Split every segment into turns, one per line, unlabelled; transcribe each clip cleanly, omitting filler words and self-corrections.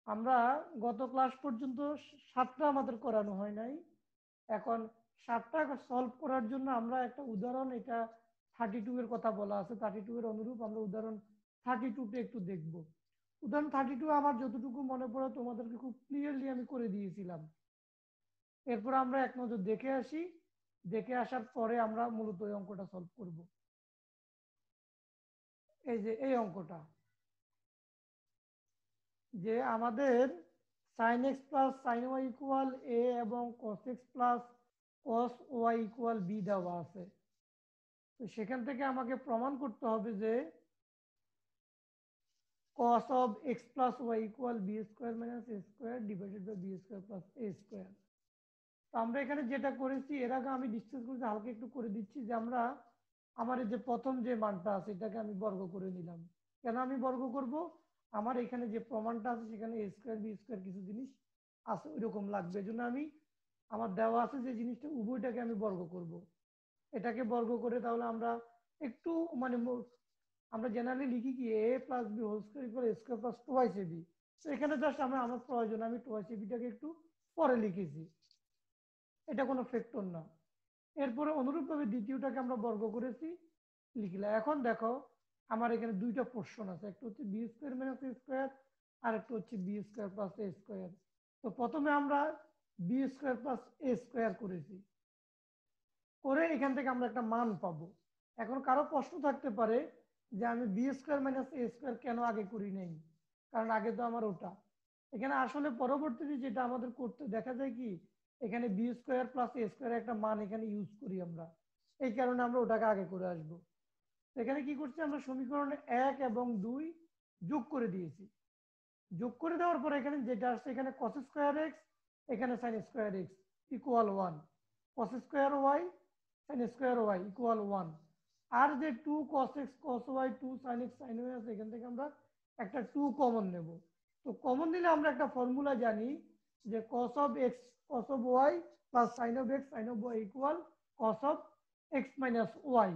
আমরা গত ক্লাস পর্যন্ত 7টা আমাদের করানো হয় নাই। এখন 7টা সলভ করার জন্য আমরা একটা উদাহরণ, এটা 32 এর কথা বলা আছে, 32 এর অনুরূপ আমরা উদাহরণ 32তে একটু দেখব। উদাহরণ 32 আমার যতটুকু মনে পড়ে তোমাদেরকে খুব ক্লিয়ারলি আমি করে দিয়েছিলাম। এরপর আমরা এক নজর দেখে আসি, দেখে আসার পরে আমরা মূলত এই অঙ্কটা সলভ করব। এই যে এই অঙ্কটা, যে আমাদের sin x plus sin y equal a এবং cos x plus cos y equal b দেওয়া আছে। তো সেখান থেকে আমাকে প্রমাণ করতে হবে যে cos of x plus y equal b square minus a square divided by b square plus a square। তো আমরা এখানে যেটা করেছি, এর আগে আমি ডিসকাস করেছি, হালকা একটু করে দিচ্ছি, যে আমরা আমার এই যে প্রথম যে মানটা আছে এটাকে আমি বর্গ করে নিলাম। কেন আমি বর্গ করব? আমার এখানে যে প্রমাণটা আছে সেখানে এ স্কোয়ার বি স্কোয়ার কিছু জিনিস আছে, ওইরকম লাগবে। এই জন্য আমি আমার দেওয়া আছে যে জিনিসটা, উভয়টাকে আমি বর্গ করব। এটাকে বর্গ করে তাহলে আমরা একটু মানে আমরা জেনারেলি লিখি কি A plus B whole square equal A square plus twice A B. তো এখানে জাস্ট আমার প্রয়োজন, আমি টোয়াইস এ বিটাকে একটু পরে লিখেছি, এটা কোনো ফ্যাক্টর না। এরপরে অনুরূপভাবে দ্বিতীয়টাকে আমরা বর্গ করেছি, লিখলাম। এখন দেখো আমার এখানে দুইটা পোর্শন আছে, একটা হচ্ছে বি স্কোয়ার মাইনাস এ স্কোয়ার, আর একটা হচ্ছে B square plus a square. তো প্রথমে আমরা B square plus a square করেছি, করে এখান থেকে আমরা একটা মান পাবো। এখন কারো প্রশ্ন থাকতে পারে যে আমি বি স্কোয়ার মাইনাস এ স্কোয়ার কেন আগে করি নাই, কারণ আগে তো আমার ওটা। এখানে আসলে পরবর্তীতে যেটা আমাদের করতে দেখা যায় কি, এখানে B square plus a square একটা মান এখানে ইউজ করি আমরা, এই কারণে আমরা ওটাকে আগে করে আসবো। এখানে কি করছি, আমরা সমীকরণে 1 এবং 2 যোগ করে দিয়েছি। যোগ করে দেওয়ার পর এখানে যেটা আসছে, এখানে cos স্কোয়ার এক্স, এখানে sin square x equal 1, cos square y sin square y equal 1। আর যে 2 cos x cos y 2 sin x sin y আছে, এখান থেকে আমরা একটা 2 কমন নেব। তো কমন নিলে আমরা একটা ফর্মুলা জানি যে cos of x cos of y plus sin of x sin of y equal cos of x minus y।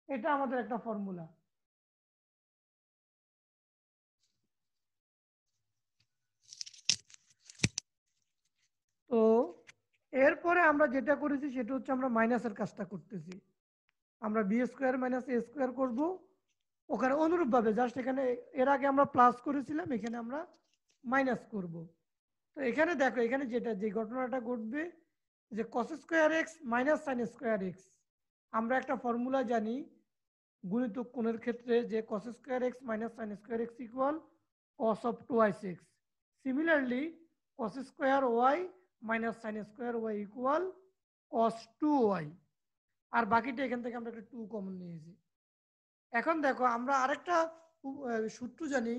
এটা আমাদের একটা ফর্মুলা। তো এরপরে আমরা যেটা করেছি সেটা হচ্ছে আমরা মাইনাসের কাজটা করতেছি। আমরা বি স্কোয়ার মাইনাস এ স্কোয়ার করবো, ওখানে অনুরূপভাবে জাস্ট এখানে এর আগে আমরা প্লাস করেছিলাম, এখানে আমরা মাইনাস করব। তো এখানে দেখো, এখানে যেটা যে ঘটনাটা ঘটবে, যে cos square x minus sine square x, আমরা একটা ফর্মুলা জানি গুণিতক কোণের ক্ষেত্রে, যে cos square x minus sine square x equal cos of twice x. Similarly cos square y minus sine square y equal cos 2y। আর বাকিটা এখান থেকে আমরা একটা 2 কমন নিয়েছি। এখন দেখো আমরা আরেকটা সূত্র জানি,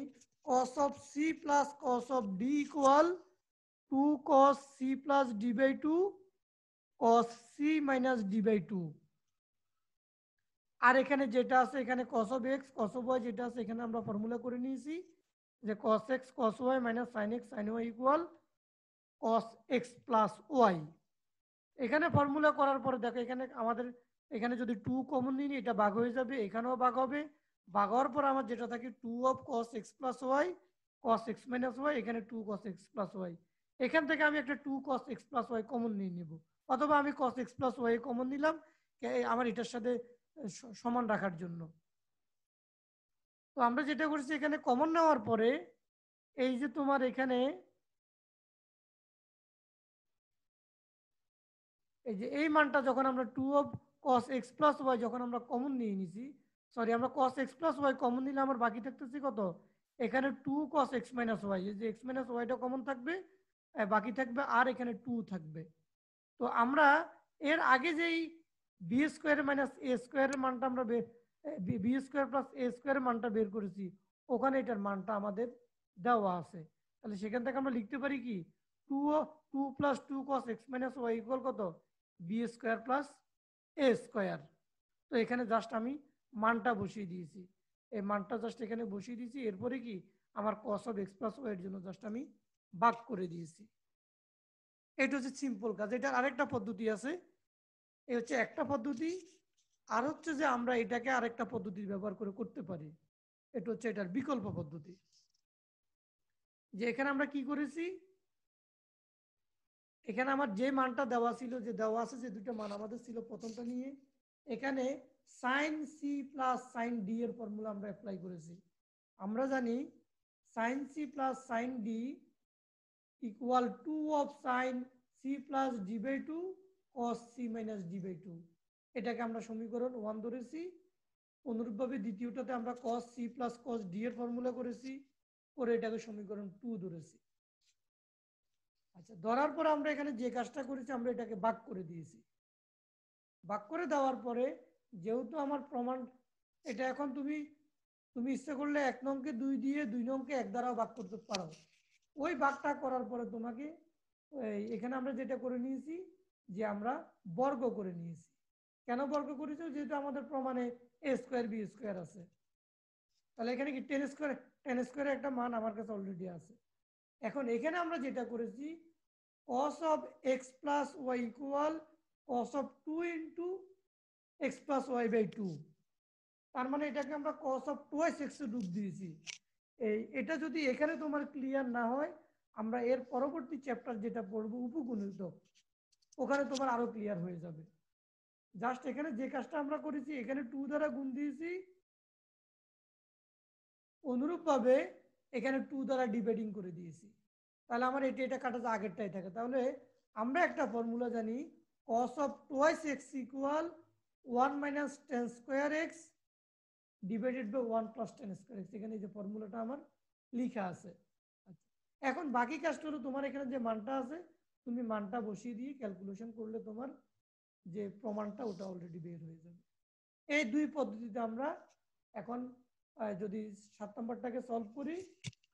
cos of c plus cos of d equal 2 cos c plus d by 2 cos c minus d by 2। আর এখানে যেটা আছে, এখানে cos of x cos of y যেটা আছে, এখানে আমরা ফর্মুলা করে নিয়েছি যে cos x cos y minus sin x sin y equal cos x plus y। এখানে ফর্মুলা করার পরে দেখো, এখানে আমাদের এখানে যদি 2 কমন নিই, এটা ভাগ হয়ে যাবে, এখানেও ভাগ হবে। ভাগ হওয়ার পর আমার যেটা থাকে 2 of cos x plus y cos x minus y, এখানে 2 cos x প্লাস y। এখান থেকে আমি একটা 2 cos x plus y common নিয়ে নিব, অথবা আমি cos x plus y common নিলাম আমার এটার সাথে সমান রাখার জন্য। তো আমরা যেটা করছি, এখানে কমন নেওয়ার পরে এই যে তোমার এখানে এই যে এই মানটা যখন আমরা 2 of cos x plus y যখন আমরা কমন নিয়ে নিছি, সরি আমরা cos x plus y common নিলে আমার বাকি থাকতেছে কত, এখানে 2 cos x মাইনাস ওয়াই, এই যে x মাইনাস ওয়াইটা কমন থাকবে, বাকি থাকবে আর এখানে 2 থাকবে। তো আমরা এর আগে যেই বি স্কোয়ার মাইনাস এ স্কোয়ারের মানটা আমরা বি স্কোয়ার প্লাস এ স্কোয়ারের মানটা বের করেছি, ওখানে এটার মানটা আমাদের দেওয়া আছে। তাহলে সেখান থেকে আমরা লিখতে পারি কি, 2 2 plus 2 cos x minus y equal কত, b square plus a square. তো এখানে জাস্ট আমি মানটা বসিয়ে দিয়েছি, এই মানটা জাস্ট এখানে বসিয়ে দিয়েছি। এরপরে কি আমার cos of x plus y এর জন্য জাস্ট আমি ভাগ করে দিয়েছি। এটা হচ্ছে সিম্পল কাজ। এটার আরেকটা পদ্ধতি আছে, এই হচ্ছে একটা পদ্ধতি, আর হচ্ছে যে আমরা এটাকে আরেকটা পদ্ধতি ব্যবহার করে করতে পারি, এটা হচ্ছে এটার বিকল্প পদ্ধতি। যে এখানে আমরা কি করেছি, এখানে আমার যে মানটা দেওয়া ছিল, যে দেওয়া আছে যে দুটো মান আমাদের ছিল প্রথমটা নিয়ে, এখানে sine c plus sine d এর ফর্মুলা আমরা অ্যাপ্লাই করেছি। আমরা জানি sine c plus sine d equal 2 of sine c plus d by 2 cos c minus d by 2। এটাকে আমরা সমীকরণ 1 ধরেছি। অনুরূপভাবে দ্বিতীয়টাতে আমরা cos c plus cos d এর ফর্মুলা করেছি, করে এটাকে সমীকরণ 2 ধরেছি। আচ্ছা, ধরার পর আমরা এখানে যে কাজটা করেছি, আমরা এটাকে ভাগ করে দিয়েছি। ভাগ করে দেওয়ার পরে যেহেতু আমার প্রমাণ এটা, এখন তুমি ইচ্ছা করলে 1 নংকে 2 দিয়ে 2 নংকে 1 দ্বারাও ভাগ করতে পারো। ওই ভাগটা করার পরে তোমাকে এখানে আমরা যেটা করে নিয়েছি, যে আমরা বর্গ করে নিয়েছি। কেন বর্গ করেছি? যেহেতু আমাদের প্রমাণে এ স্কোয়ার বি স্কোয়ার আছে, তাহলে এখানে কি টেন স্কোয়ারের একটা মান আমার কাছে অলরেডি আছে। এখন এখানে আমরা যেটা করেছি, cos of x plus y equal cos of 2 into x plus y by 2। তার মানে এটাকে আমরা cos of twice x এ রূপ দিয়েছি। এটা যদি এখানে তোমার ক্লিয়ার না হয়, আমরা এর পরবর্তী চ্যাপ্টার যেটা পড়বো উপগুণিত, ওখানে তোমার আরো ক্লিয়ার হয়ে যাবে। জাস্ট এখানে যে কাজটা আমরা করেছি, এখানে 2 দ্বারা গুণ দিয়েছি, অনুরূপভাবে এখানে 2 দ্বারা ডিভাইডিং করে দিয়েছি। তাহলে আমার এটা কাটা আগেরটাই থাকে। তাহলে আমরা একটা ফর্মুলা জানি, cos of twice x equal 1 minus tan square x divided by 1 plus tan square x। এখানে যে ফর্মুলাটা আমার লেখা আছে। এখন বাকি কাজটা হলো, তোমার এখানে যে মানটা আছে, তুমি মানটা বসিয়ে দিয়ে ক্যালকুলেশন করলে তোমার যে প্রমাণটা ওটা অলরেডি বের হয়ে যাবে। এই দুই পদ্ধতিতে আমরা এখন যদি 7 নম্বরটাকে সলভ করি,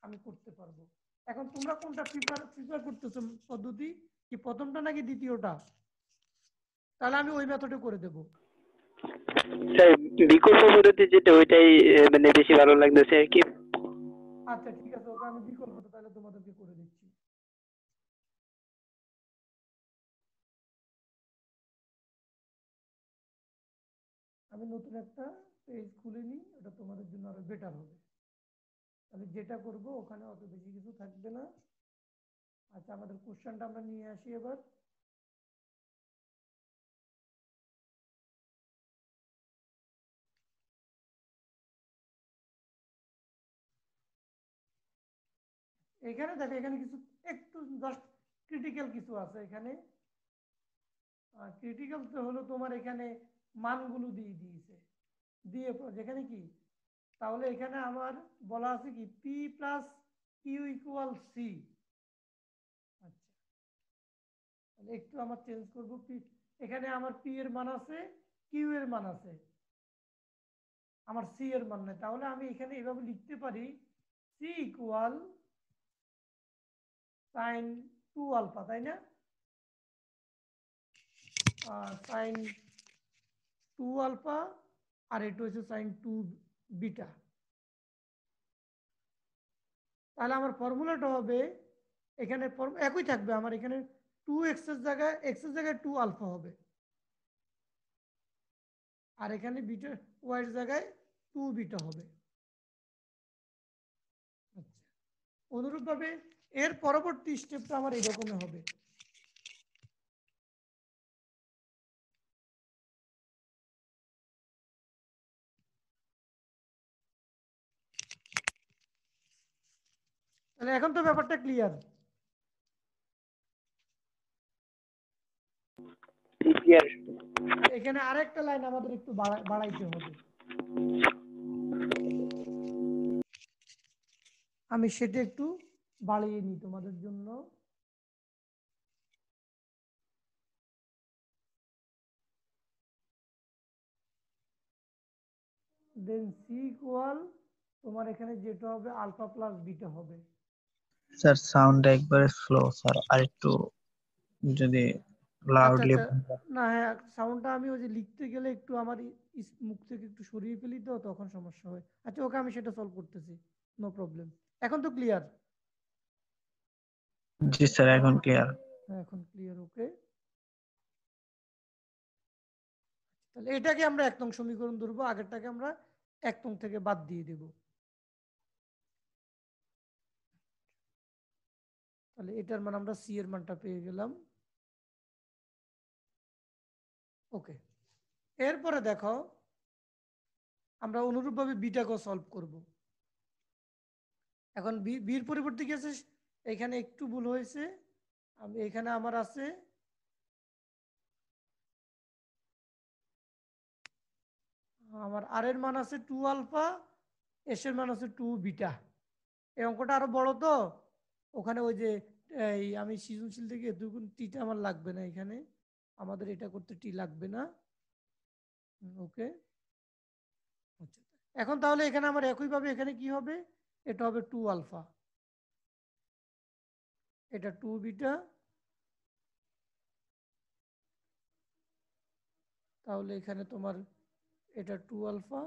আমি করতে পারবো। এখন তোমরা কোনটা প্রিফার করতেছো পদ্ধতি, কি প্রথমটা নাকি দ্বিতীয়টা? তাহলে আমি ওই মেথডে করে দেব।
স্যার বিকল্প পদ্ধতি যেটা ওইটাই মানে বেশি ভালো লাগতেছে আর কি।
আচ্ছা ঠিক আছে, ওকে আমি বিকল্পটা তাহলে তোমাদেরকে করে দিচ্ছি। আমি নতুন একটা পেজ খুলে নিই, ওটা তোমাদের জন্য আরো বেটার হবে। তাহলে যেটা করব ওখানে অত বেশি কিছু থাকবে না। আচ্ছা, আমাদের কোশ্চেনটা আমরা নিয়ে আসি এবার। এখানে দেখো, এখানে কিছু একটু জাস্ট ক্রিটিক্যাল কিছু আছে এখানে। ক্রিটিক্যাল হলো তোমার এখানে মানগুলো দিয়ে দিয়েছে, দিয়ে যেখানে কি, তাহলে এখানে আমার বলা আছে কি p plus q equal c. আচ্ছা, তাহলে একটু আমার চেঞ্জ করবো। পি, এখানে আমার পি এর মান আছে, কিউ এর মান আছে, আমার সি এর মান নেই। তাহলে আমি এখানে এভাবে লিখতে পারি, সি ইকুয়াল সাইন 2 আলফা, তাই না? সাইন 2 আলফা, আর এটা হচ্ছে সাইন 2 বিটা। তাহলে আমার ফর্মুলাটা হবে, এখানে একই থাকবে আমার, এখানে 2 এক্স এর জায়গায় 2 আলফা হবে, আর এখানে বিটা ওয়াই এর জায়গায় 2 বিটা হবে। আচ্ছা, অনুরূপভাবে এর পরবর্তী স্টেপটা আমার এরকমই হবে। তাহলে এখন তো ব্যাপারটা ক্লিয়ার। এখানে আরেকটা লাইন আমাদের একটু বাড়াইতে হবে, আমি সেটা একটু বাড়িয়ে নিই তোমাদের জন্য। দেন সি ইকুয়াল তোমার এখানে যেটা হবে আলফা প্লাস বিটা হবে।
স্যার সাউন্ডটা একবারে স্লো স্যার, আর একটু যদি
আচ্ছা
লাউডলি।
আচ্ছা, না হ্যাঁ, সাউন্ডটা আমি ওই যে লিখতে গেলে একটু আমার মুখ থেকে একটু সরিয়ে ফেলি, তো তখন সমস্যা হয়। আচ্ছা ওকে, আমি সেটা সলভ করতেছি, নো প্রবলেম। এখন তো ক্লিয়ার?
জি স্যার, এখন ক্লিয়ার।
হ্যাঁ এখন ক্লিয়ার, ওকে। তাহলে এটাকে আমরা 1 নং সমীকরণ ধরবো, আগেরটাকে আমরা 1 নং থেকে বাদ দিয়ে দেব। তাহলে এটার মান আমরা সি এর মানটা পেয়ে গেলাম। ওকে, এরপরে দেখো আমরা অনুরূপভাবে বিটাকেও সলভ করব। এখন বির পরিবর্তে কি আছে, এখানে একটু ভুল হয়েছে। আমি এখানে আমার আছে আমার আর এর মান আছে 2 আলফা, এস এর মান আছে 2 বিটা। এই অঙ্কটা আরো বড় তো, ওখানে ওই যে এই আমি সৃজনশীল থেকে দুগুণ টিটা আমার লাগবে না, এখানে আমাদের এটা করতে টি লাগবে না। ওকে, আচ্ছা, এখন তাহলে এখানে আমার একইভাবে এখানে কি হবে, এটা হবে 2 আলফা, এটা 2 বিটা, তাহলে এখানে তোমার এটা 2 আলফা,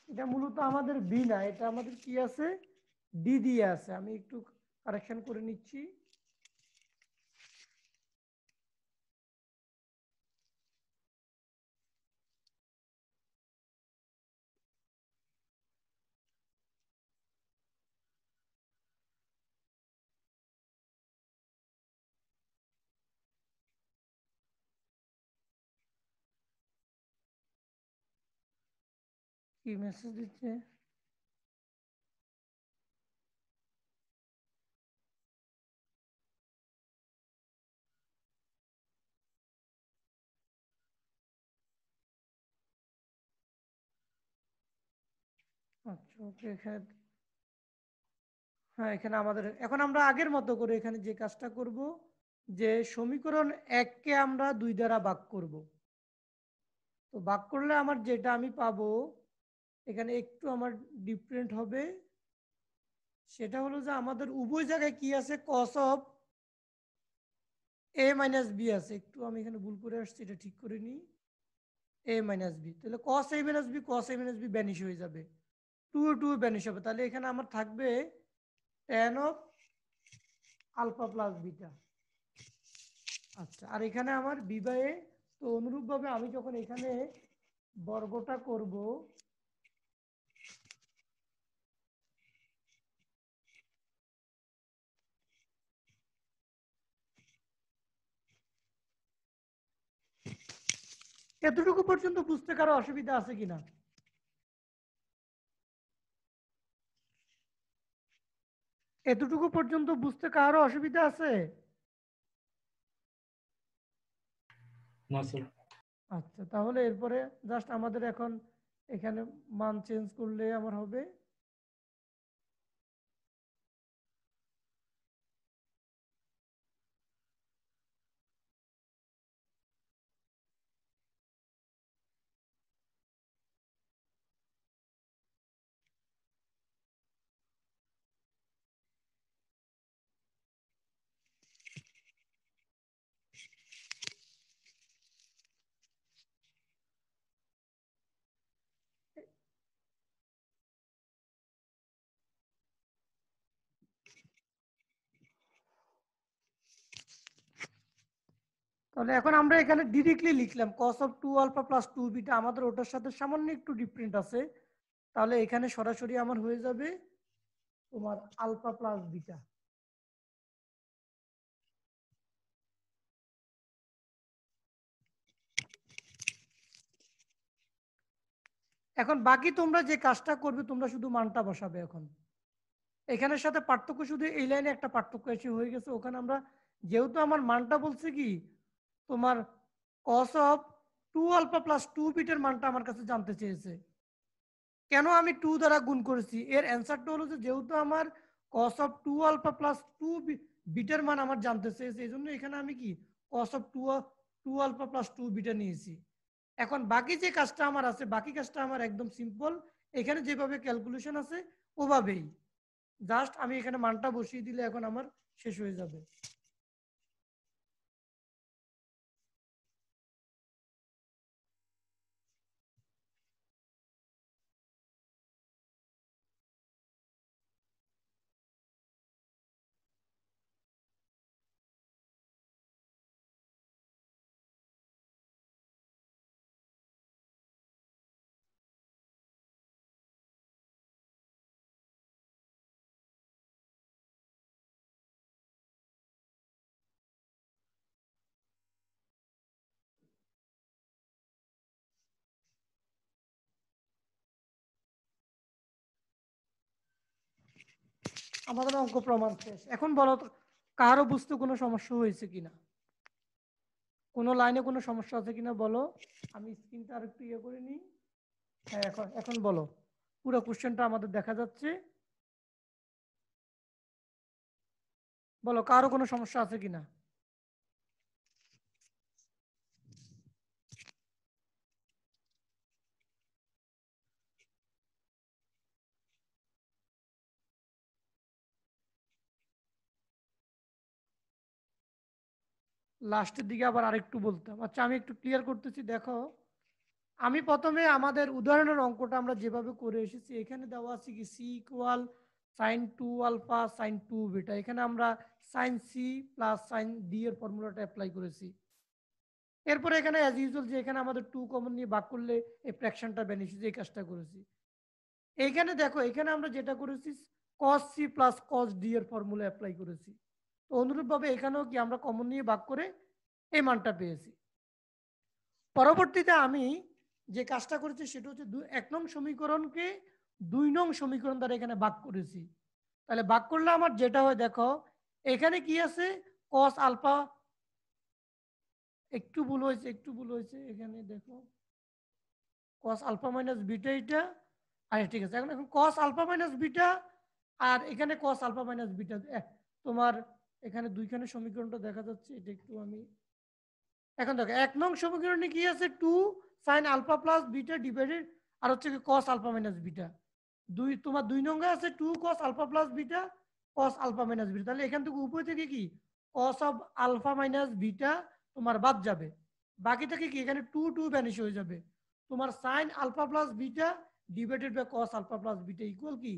এটা মূলত আমাদের বি না, এটা আমাদের কি আছে, ডি দিয়ে আছে। আমি একটু কারেকশন করে নিচ্ছি। কি মেসেজ দিচ্ছে, আচ্ছা ওকে, এখানে হ্যাঁ, এখানে আমাদের এখন আমরা আগের মতো করে এখানে যে কাজটা করব, যে সমীকরণ 1 কে আমরা 2 দ্বারা ভাগ করব। তো ভাগ করলে আমার যেটা আমি পাবো, এখানে একটু আমার ডিফারেন্ট হবে। সেটা হলো যে আমাদের উভয় জায়গায় কি আছে, cos of a minus b আছে। একটু আমি এখানে ভুল করে আসছি, এটা ঠিক করে নিই। a মাইনাস বি, তাহলে cos a minus b, cos a minus b vanish হয়ে যাবে, 2 2 ভ্যানিশ হবে। তাহলে এখানে আমার থাকবে tan of alpha plus beta. আচ্ছা, আর এখানে আমার বি বাই এ। তো অনুরূপভাবে আমি যখন এখানে বর্গটা করব, এতটুকু পর্যন্ত বুঝতে কারো অসুবিধা আছে কিনা? এতটুকু পর্যন্ত বুঝতে কারো অসুবিধা আছে?
না স্যার।
আচ্ছা, তাহলে এরপরে জাস্ট আমাদের এখন এখানে মান চেঞ্জ করলে আমার হবে তাহলে এখন আমরা এখানে ডিরেক্টলি লিখলাম cos of 2 alpha plus 2 beta, আমাদের ওটার সাথে সামান্য একটু ডিফারেন্ট আছে। তাহলে এখানে সরাসরি আমার হয়ে যাবে তোমার আলফা প্লাস বিটা। এখন বাকি তোমরা যে কাজটা করবে তোমরা শুধু মানটা বসাবে। এখন এখানের সাথে পার্থক্য শুধু এই লাইনে একটা পার্থক্য এসে হয়ে গেছে, ওখানে আমরা যেহেতু আমার মানটা বলছে কি তোমার cos অফ 2 আলফা প্লাস 2 বিটের মানটা আমার কাছে জানতে চেয়েছে। কেন আমি 2 দ্বারা গুণ করেছি, এর অ্যান্সারটা হলো যে যেহেতু আমার cos অফ 2 আলফা প্লাস 2 বিটের মান আমার জানতে চেয়েছে, এই জন্য এখানে আমি কি cos of 2 alpha plus 2 beta নিয়েছি। এখন বাকি যে কাজটা আমার আছে, বাকি কাজটা আমার একদম সিম্পল, এখানে যেভাবে ক্যালকুলেশন আছে ওভাবেই, জাস্ট আমি এখানে মানটা বসিয়ে দিলে এখন আমার শেষ হয়ে যাবে। আমাদের অঙ্ক প্রমাণ শেষ। এখন বলো তো কারো বুঝতে কোনো সমস্যা হয়েছে কিনা, কোনো লাইনে কোনো সমস্যা আছে কিনা বলো। আমি স্ক্রিনটা আর একটু ইয়ে করে নিই। হ্যাঁ, এখন এখন বলো, পুরো কোশ্চেনটা আমাদের দেখা যাচ্ছে। বলো কারো কোনো সমস্যা আছে কিনা। লাস্টের দিকে আবার আরেকটু বলতাম। আচ্ছা আমি একটু ক্লিয়ার করতেছি, দেখো আমি প্রথমে আমাদের উদাহরণের অঙ্কটা আমরা যেভাবে করে এসেছি, এখানে দেওয়া আছে কি c equal sine 2 alpha sine 2 beta, এখানে আমরা sine c plus sine d এর ফর্মুলাটা অ্যাপ্লাই করেছি। এরপরে এখানে অ্যাজ ইউজুয়াল যে এখানে আমাদের 2 কমন নিয়ে ভাগ করলে এই ফ্র্যাকশনটা বেনিফিট, এই কাজটা করেছি। এইখানে দেখো এখানে আমরা যেটা করেছি cos c plus cos d এর ফর্মুলা অ্যাপ্লাই করেছি। তো অনুরূপভাবে এখানেও কি আমরা কমন নিয়ে ভাগ করে এই মানটা পেয়েছি। পরবর্তীতে আমি যে কাজটা করেছি সেটা হচ্ছে 1 নং সমীকরণকে 2 নং সমীকরণ দ্বারা এখানে ভাগ করেছি। তাহলে ভাগ করলে আমার যেটা হয় দেখো এখানে কি আছে cos আলফা, একটু ভুল হয়েছে এখানে দেখো cos আলফা মাইনাস বিটা এটা, আচ্ছা ঠিক আছে। এখন এখন cos আলফা মাইনাস বিটা আর এখানে cos আলফা মাইনাস বিটা, তোমার এখানে দুইখানে সমীকরণটা দেখা যাচ্ছে, এটা একটু আমি এখন দেখো 1 নং সমীকরণে কি আছে 2 sin alpha plus beta divided আর হচ্ছে কি cos আলফা মাইনাস বিটা, তোমার 2 নং আছে 2 cos alpha plus beta cos alpha minus beta. তাহলে এখান থেকে উপরে থেকে কি cos of alpha minus beta তোমার বাদ যাবে, বাকি থেকে কি এখানে 2 2 ভ্যানিশ হয়ে যাবে। তোমার sin alpha plus beta divided by cos alpha plus beta equal কি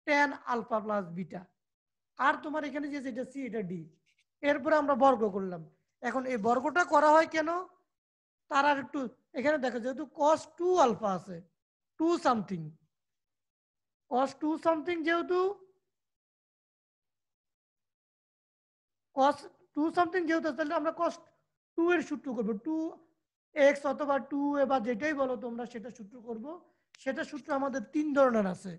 tan আলফা প্লাস বিটা। আর তোমার এখানে যে যেটা সি এটা ডি, এরপরে আমরা বর্গ করলাম। এখন এই বর্গটা করা হয় কেন তার আর একটু এখানে দেখো, যেহেতু cos 2 আলফা আছে 2 সামথিং, cos 2 সামথিং যেহেতু cos 2 সামথিং যেহেতু, তাহলে আমরা cos 2 এর সূত্র করব 2x অথবা 2a বা যেটাই বলো তোমরা সেটা সূত্র করব। সেটা সূত্র আমাদের 3 ধরনের আছে।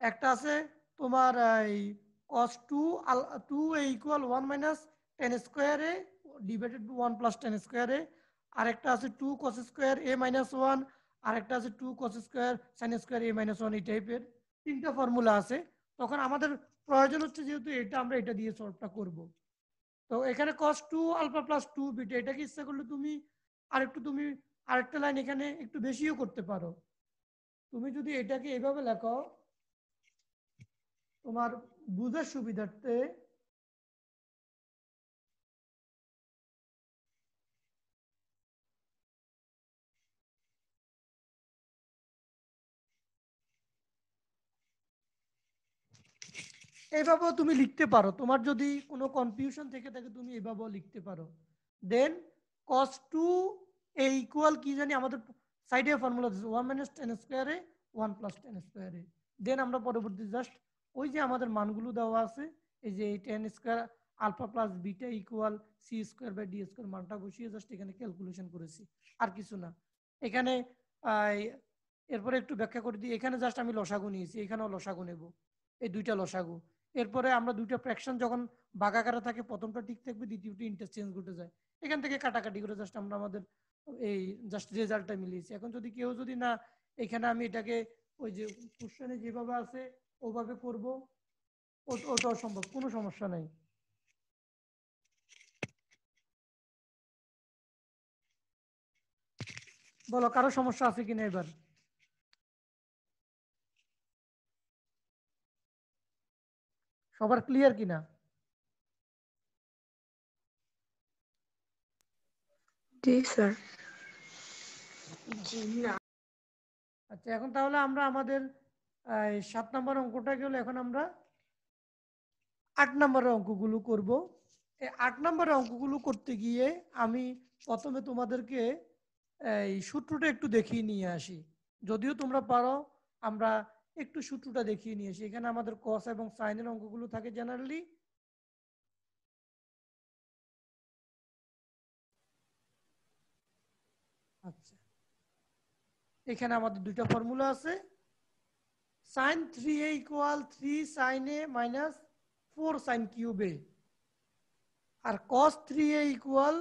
একটা আছে তোমার এই cos 2a equal 1 minus tan square a divided by 1 plus tan square a, আরেকটা আছে 2 cos স্কয়ার a মাইনাস 1, আরেকটা আছে 2 cos square sin square a minus 1, এই টাইপের তিনটা ফর্মুলা আছে। তখন আমাদের প্রয়োজন হচ্ছে যেহেতু এটা আমরা এটা দিয়ে সলভটা করব। তো এখানে cos 2 আলফা প্লাস 2 বিটা, এটাকে ইচ্ছা করলে তুমি আরেকটা লাইন এখানে একটু বেশিও করতে পারো। তুমি যদি এটাকে এইভাবে লেখো তোমার বুঝার সুবিধার্থে, এইভাবেও তুমি লিখতে পারো। তোমার যদি কোনো কনফিউশন থেকে থাকে তুমি এইভাবেও লিখতে পারো। দেন cos 2 এ ইকুয়াল কি জানি আমাদের সাইডে ফর্মুলা দিচ্ছে 1 মাইনাস tan স্কয়ার এ 1 প্লাস tan স্কয়ার এ। দেন আমরা পরবর্তী জাস্ট ওই যে আমাদের মানগুলো দেওয়া আছে এই যে tan square alpha plus beta equal c square by d square মানটা বসিয়ে জাস্ট এখানে ক্যালকুলেশন করেছি, আর কিছু না। এখানে এরপরে একটু ব্যাখ্যা করে দিই। এখানে জাস্ট আমি লসাগু নিয়েছি, এখানেও লসাগু নেব, এই দুইটা লসাগু। এরপরে আমরা দুইটা ফ্র্যাকশন যখন ভাগাকারে থাকে, প্রথমটা ঠিক থাকবে, দ্বিতীয়টি ইন্টারচেঞ্জ ঘটে যায়। এখান থেকে কাটাকাটি করে জাস্ট আমরা আমাদের এই জাস্ট রেজাল্টটা মিলিয়েছি। এখন যদি কেউ যদি না, এখানে আমি এটাকে ওই যে কোশ্চেনে যেভাবে আছে ওভাবে করব, ওটাও সম্ভব, কোনো সমস্যা নাই। বলো কারো সমস্যা আছে কিনা এবার? সবার ক্লিয়ার কিনা?
জি স্যার।
আচ্ছা, এখন তাহলে আমরা আমাদের 7 নম্বর অঙ্কটা গেল, এখন আমরা 8 নম্বরের অঙ্কগুলো করব। এই 8 নম্বরের অঙ্কগুলো করতে গিয়ে আমি প্রথমে তোমাদেরকে এই সূত্রটা একটু দেখিয়ে নিয়ে আসি। যদিও তোমরা পারো, আমরা একটু সূত্রটা দেখিয়ে নিয়ে আসি। এখানে আমাদের কস এবং সাইনের অঙ্কগুলো থাকে জেনারেলি। আচ্ছা, এখানে আমাদের দুইটা ফর্মুলা আছে। sin 3a equal 3 sin a minus 4 sin cube a, আর cos 3a equal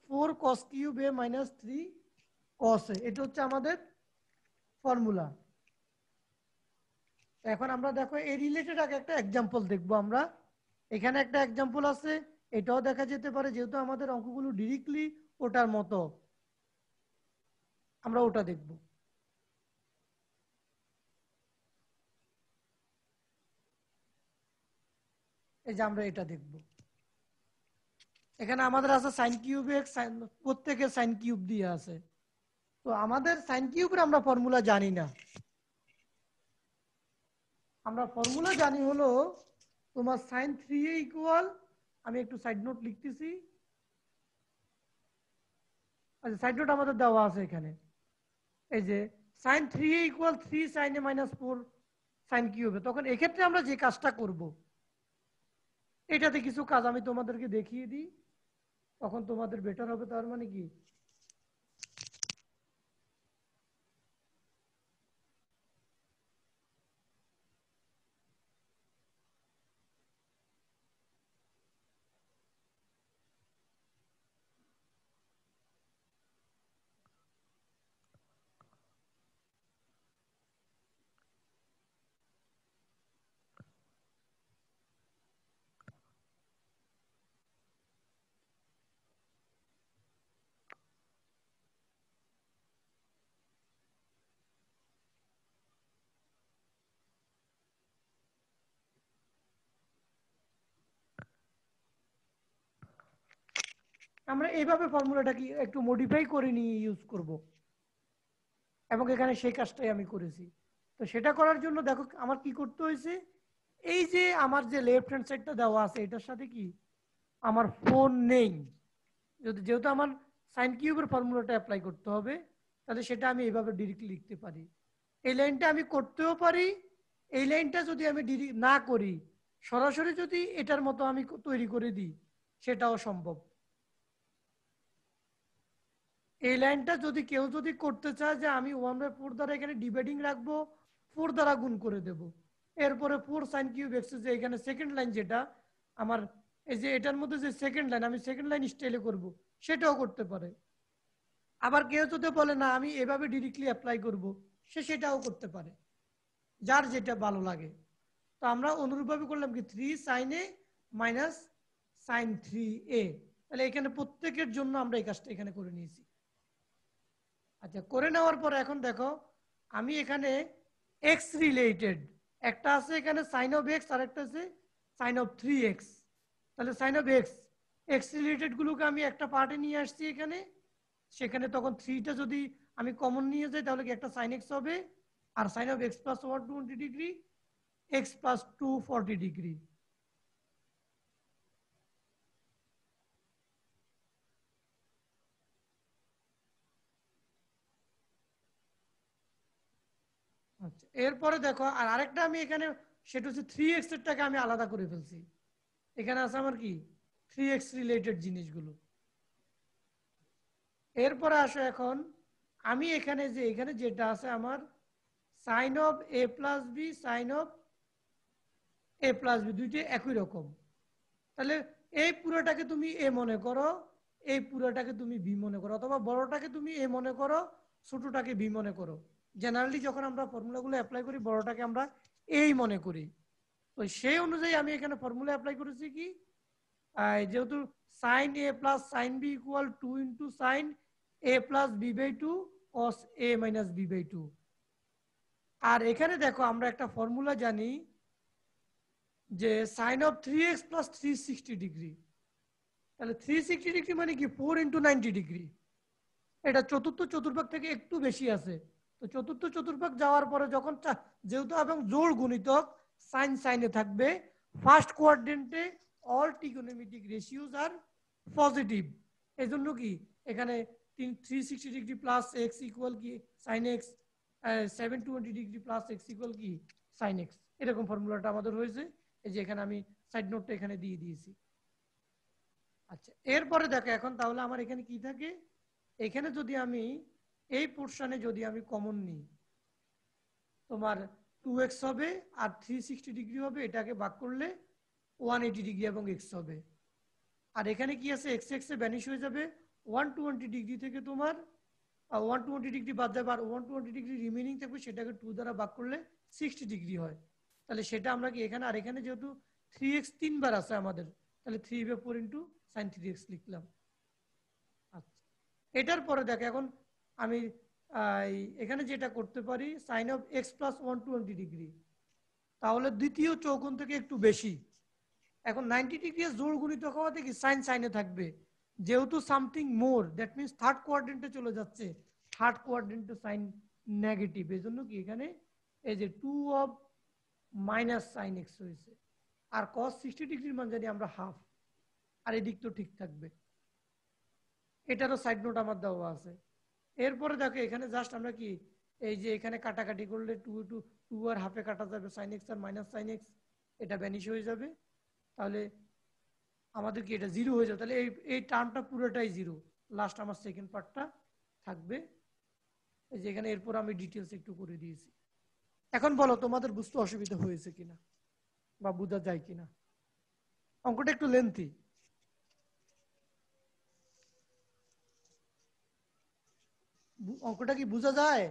4 cos cube a minus 3 cos a। এটা হচ্ছে আমাদের ফর্মুলা। এখন আমরা দেখো এই রিলেটেড আগে একটা এক্সাম্পল দেখবো আমরা। এখানে একটা এক্সাম্পল আছে, এটাও দেখা যেতে পারে, যেহেতু আমাদের অঙ্কগুলো ডিরেক্টলি ওটার মতো, আমরা ওটা দেখব। এই যে আমরা এটা দেখব। এখানে আমাদের আছে সাইন কিউব এক্স, প্রত্যেকের সাইন কিউব দিয়ে আছে। তো আমাদের সাইন কিউবের আমরা ফর্মুলা জানি না। আমরা ফর্মুলা জানি হলো তোমার সাইন 3a ইকুয়াল, আমি একটু সাইড নোট লিখতেছি। আচ্ছা, সাইড নোট আমাদের দেওয়া আছে এখানে। এই যে সাইন 3a ইকুয়াল 3 সাইন এ মাইনাস 4 সাইন কিউবে। তখন এক্ষেত্রে আমরা যে কাজটা করব, এটাতে কিছু কাজ আমি তোমাদেরকে দেখিয়ে দিই, তখন তোমাদের বেটার হবে। তার মানে কি, আমরা এইভাবে ফর্মুলাটাকে একটু মডিফাই করে নিয়ে ইউজ করব, এবং এখানে সেই কাজটাই আমি করেছি। তো সেটা করার জন্য দেখো আমার কি করতে হয়েছে। এই যে আমার যে লেফট হ্যান্ড সাইডটা দেওয়া আছে, এটার সাথে কি আমার ফোন নেই, যেহেতু আমার সাইন কিউবের ফর্মুলাটা অ্যাপ্লাই করতে হবে, তাহলে সেটা আমি এইভাবে ডিরেক্টলি লিখতে পারি। এই লাইনটা আমি করতেও পারি। এই লাইনটা যদি আমি না করি, সরাসরি যদি এটার মতো আমি তৈরি করে দিই, সেটাও সম্ভব। এই লাইনটা যদি কেউ যদি করতে চায় যে আমি 1/4 দ্বারা এখানে ডিভাইডিং রাখবো, 4 দ্বারা গুণ করে দেব, এরপরে 4 সাইন কিউব এক্স, যে এখানে সেকেন্ড লাইন যেটা আমার, এই যে এটার মধ্যে যে সেকেন্ড লাইন, আমি সেকেন্ড লাইন স্টাইলে করব, সেটাও করতে পারে। আবার কেউ যদি বলে না আমি এভাবে ডিরেক্টলি অ্যাপ্লাই করব, সে সেটাও করতে পারে, যার যেটা ভালো লাগে। তো আমরা অনুরূপভাবে করলাম কি 3 সাইন এ মাইনাস সাইন 3a। তাহলে এখানে প্রত্যেকের জন্য আমরা এই কাজটা এখানে করে নিয়েছি। আচ্ছা, করে নেওয়ার পর এখন দেখো আমি এখানে এক্স রিলেটেড একটা আছে, এখানে সাইন অফ এক্স, আর একটা আছে সাইন অফ 3x। তাহলে sine of x, x related গুলোকে আমি একটা পার্টে নিয়ে আসছি এখানে। সেখানে তখন 3টা যদি আমি কমন নিয়ে যাই, তাহলে কি একটা সাইন এক্স হবে, আর sine of x plus 120 degree, X plus 240 degree. আচ্ছা, এরপরে দেখো আর আরেকটা আমি এখানে, সেটা হচ্ছে 3x এরটাকে আমি আলাদা করে ফেলছি। এখানে আছে আমার কি 3x রিলেটেড জিনিসগুলো। এরপরে আসো এখন আমি এখানে যেটা আছে আমার sine of a plus b sine of a plus b দুইটা একই রকম। তাহলে এই পুরোটাকে তুমি এ মনে করো, এই পুরোটাকে তুমি বি মনে করো, অথবা বড়টাকে তুমি এ মনে করো, ছোটটাকে বি মনে করো। জেনারেলি যখন আমরা ফর্মুলাগুলো অ্যাপ্লাই করি বড়টাকে আমরা এই মনে করি। তো সেই অনুযায়ী আমি এখানে ফর্মুলা অ্যাপ্লাই করেছি কি, যেহেতু sine a plus sine b equal 2 into sine a plus b by 2 cos a minus b by 2। আর এখানে দেখো আমরা একটা ফর্মুলা জানি যে sign of 3x plus 360 degree. তাহলে 360 ডিগ্রি মানে কি 4 ইন্টু 90 ডিগ্রি। এটা চতুর্থ চতুর্ভাগ থেকে একটু বেশি আছে। তো চতুর্থ চতুর্ভাগ যাওয়ার পরে যখন যেহেতু এবং জোড় গুণিতক সাইন সাইনে থাকবে, ফার্স্ট কোয়াড্রেন্টে অল ট্রিগোনোমেট্রিক রেশিওস আর পজিটিভ। এই জন্য কি এখানে 360 ডিগ্রি প্লাস এক্স ইকুয়াল কি sine x, 720 degree plus x equal কি সাইন এক্স। এরকম ফর্মুলাটা আমাদের হয়েছে। এই যে এখানে আমি সাইড নোটটা এখানে দিয়ে দিয়েছি। আচ্ছা, এরপরে দেখো এখন তাহলে আমার এখানে কি থাকে, এখানে যদি আমি এই পোর্শনে যদি আমি কমন নিই, তোমার 2x হবে আর 360 ডিগ্রি হবে, এটাকে ভাগ করলে 180 ডিগ্রি এবং x হবে। আর এখানে কি আছে, x x এ ভ্যানিশ হয়ে যাবে, 120 ডিগ্রি থেকে তোমার 120 ডিগ্রি বাদ যাবে, আর 120 ডিগ্রি রিমেইনিং থাকবে, সেটাকে 2 দ্বারা ভাগ করলে 60 ডিগ্রি হয়। তাহলে সেটা আমরা কি এখানে, আর এখানে যেহেতু 3x 3 বার আছে আমাদের, তাহলে 3/4 ইন্টু সাইন 3x লিখলাম। আচ্ছা, এটার পরে দেখো এখন আমি এখানে যেটা করতে পারি sine of x plus 120 degree, তাহলে দ্বিতীয় চৌকোণ থেকে একটু বেশি। এখন 90 ডিগ্রি জোড় গুণিতক হওয়াতে কি সাইন সাইনে থাকবে, যেহেতু something more that means third কোয়াড্রেন্টে চলে যাচ্ছে, থার্ড কোয়াড্রেন্টে সাইন নেগেটিভ, এই জন্য কি এখানে এই যে 2 অফ মাইনাস সাইন এক্স হয়েছে। আর cos 60 ডিগ্রির মান জানি আমরা হাফ, আর এদিক তো ঠিক থাকবে। এটারও সাইড নোট আমার দেওয়া আছে। এরপরে দেখো এখানে জাস্ট আমরা কি এই যে এখানে কাটাকাটি করলে 2 আর হাফে কাটা যাবে, সাইন এক্স আর মাইনাস সাইন এক্স, এটা ভ্যানিশ হয়ে যাবে। তাহলে আমাদের কি এটা জিরো হয়ে যাবে, তাহলে এই টার্মটা পুরোটাই জিরো, লাস্ট আমার সেকেন্ড পার্টটা থাকবে। এই যে এখানে এরপর আমি ডিটেলস একটু করে দিয়েছি। এখন বলো তোমাদের বুঝতে অসুবিধা হয়েছে কিনা বা বোঝা যায় কিনা। অঙ্কটা একটু লেন্থি, অঙ্কটা কি বোঝা যায়?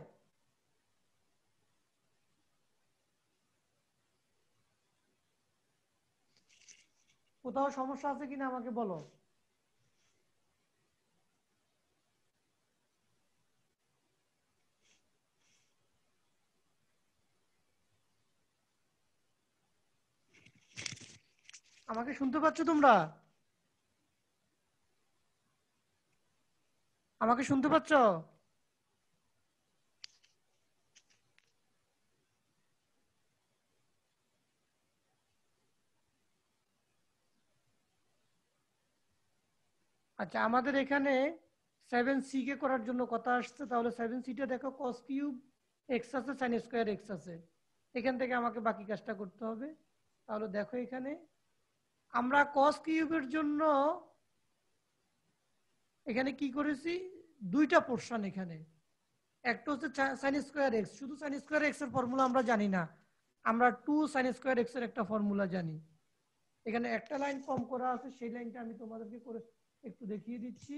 কোথাও সমস্যা আছে কিনা আমাকে বলো। আমাকে শুনতে পাচ্ছ তোমরা? আমাকে শুনতে পাচ্ছ? আচ্ছা, আমাদের এখানে 7c কে করার জন্য কথা আসছে। তাহলে 7c টা দেখো cos কিউব x আছে, sin স্কয়ার x আছে, এখান থেকে আমাকে বাকি কাজটা করতে হবে। তাহলে দেখো এখানে আমরা cos কিউবের জন্য এখানে কি করেছি, দুইটা পোরশন। এখানে একটা হচ্ছে sin স্কয়ার x, শুধু sin স্কয়ার x এর ফর্মুলা আমরা জানি না, আমরা 2 sin স্কয়ার x এর একটা ফর্মুলা জানি। এখানে একটা লাইন কম করা আছে, সেই লাইনটা আমি তোমাদেরকে করে একটু দেখিয়ে দিচ্ছি।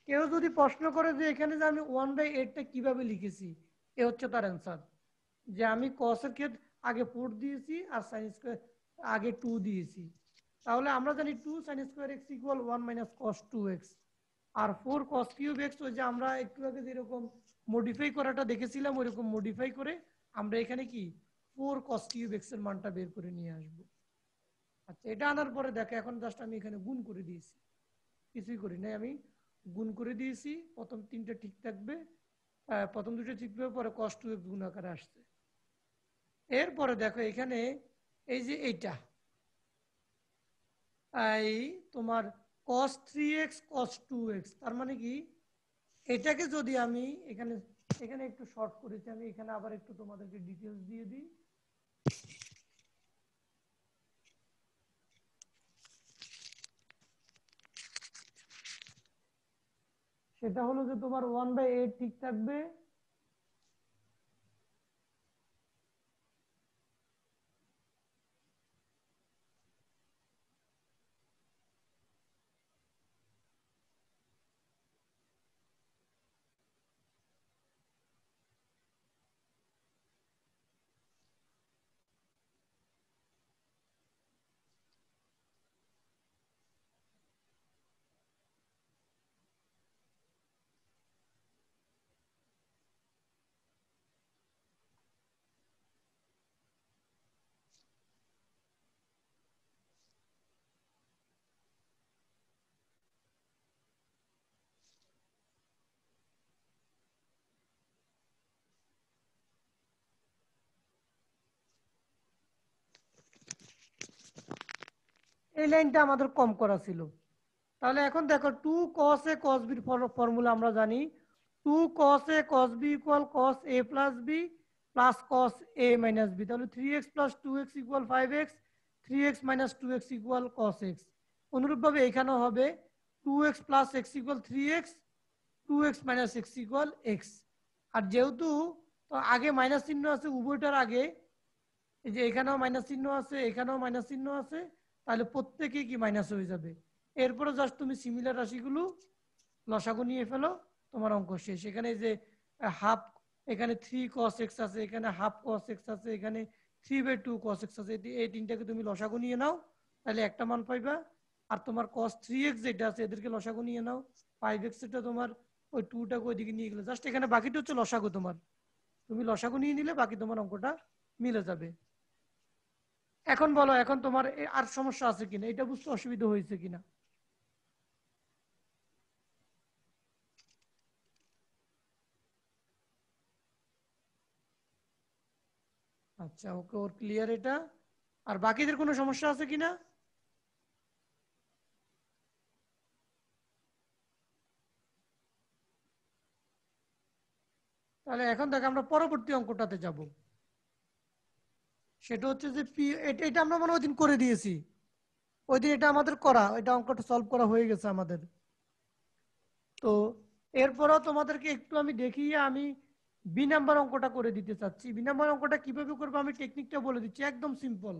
কেউ যদি প্রশ্ন করে যে এখানে যে আমি 1/8টা কিভাবে লিখেছি, এ হচ্ছে তার অ্যান্সার, যে আমি cos এর ক্ষেত্রে আগে 4 দিয়েছি আর sin স্কয়ার আগে 2 দিয়েছি। তাহলে আমরা জানি 2 sin square x equal 1 minus cos 2x, আর 4 cos কিউব x, ওই যে আমরা একটু আগে যেরকম মডিফাই করাটা দেখেছিলাম ওইরকম মডিফাই করে আমরা এখানে কি 4 cos কিউব x এর মানটা বের করে নিয়ে আসব। আচ্ছা, এটা আনার পরে দেখো এখন জাস্ট আমি এখানে গুণ করে দিয়েছি, কিছুই করি নাই, আমি গুণ করে দিয়েছি। প্রথম তিনটা ঠিক থাকবে, প্রথম দুটো ঠিক থাকবে, পরে cos 2x গুণ আকারে আসছে। এরপরে দেখো এখানে এই যে এইটা এই তোমার cos 3x cos 2x, তার মানে কি এটাকে যদি আমি এখানে এখানে একটু শর্ট করেছি, আমি এখানে আবার একটু তোমাদেরকে ডিটেইলস দিয়ে দিই। সেটা হলো যে তোমার 1/8 ঠিক থাকবে, এই লাইনটা আমাদের কম করা ছিল। তাহলে এখন দেখো 2 cos a cos b formula আমরা জানি, 2 cos a cos b equal cos a plus b plus cos a minus b। তাহলে 3x plus 2x equal 5x, 3x minus 2x equal cos x। অনুরূপভাবে এখানেও হবে 2x plus x equal 3x, 2x minus x equal x। আর যেহেতু তো আগে minus চিহ্ন আছে উভয়টার আগে, এই যে এখানেও মাইনাস চিহ্ন আছে এখানেও মাইনাস চিহ্ন আছে, তাহলে প্রত্যেকেই কি মাইনাস হয়ে যাবে। এরপরে জাস্ট তুমি সিমিলার রাশিগুলো লসাগু নিয়ে ফেলো, তোমার অঙ্ক শেষ। এখানে যে হাফ, এখানে 3 cos x আছে, এখানে হাফ cos x আছে, এখানে 3/2 cos x আছে, এই তিনটাকে তুমি লসাগু নিয়ে নাও, তাহলে একটা মান পাইবা। আর তোমার cos 3x যেটা আছে এদেরকে লসাগু নিয়ে নাও, 5x এটা তোমার ওই 2টাকে ওইদিকে নিয়ে গেলে জাস্ট এখানে বাকিটা হচ্ছে লসাগু, তোমার তুমি লসাগু নিয়ে নিলে বাকি তোমার অঙ্কটা মিলে যাবে। এখন বলো, এখন তোমার আর সমস্যা আছে কিনা, এটা বুঝতে অসুবিধা হয়েছে কিনা? আচ্ছা ওকে, ওর ক্লিয়ার এটা। আর বাকিদের কোনো সমস্যা আছে কিনা? তাহলে এখন দেখ আমরা পরবর্তী অঙ্কটাতে যাব। সেটা হচ্ছে যে পি, এটা আমরা মনে ওই দিন করে দিয়েছি, ওই দিন এটা আমাদের করা, এটা অঙ্কটা সলভ করা হয়ে গেছে আমাদের। তো এরপরও তোমাদেরকে একটু আমি দেখিয়ে আমি বি নাম্বার অঙ্কটা করে দিতে চাচ্ছি। বি নাম্বার অঙ্কটা কিভাবে করবো আমি টেকনিকটা বলে দিচ্ছি, একদম সিম্পল।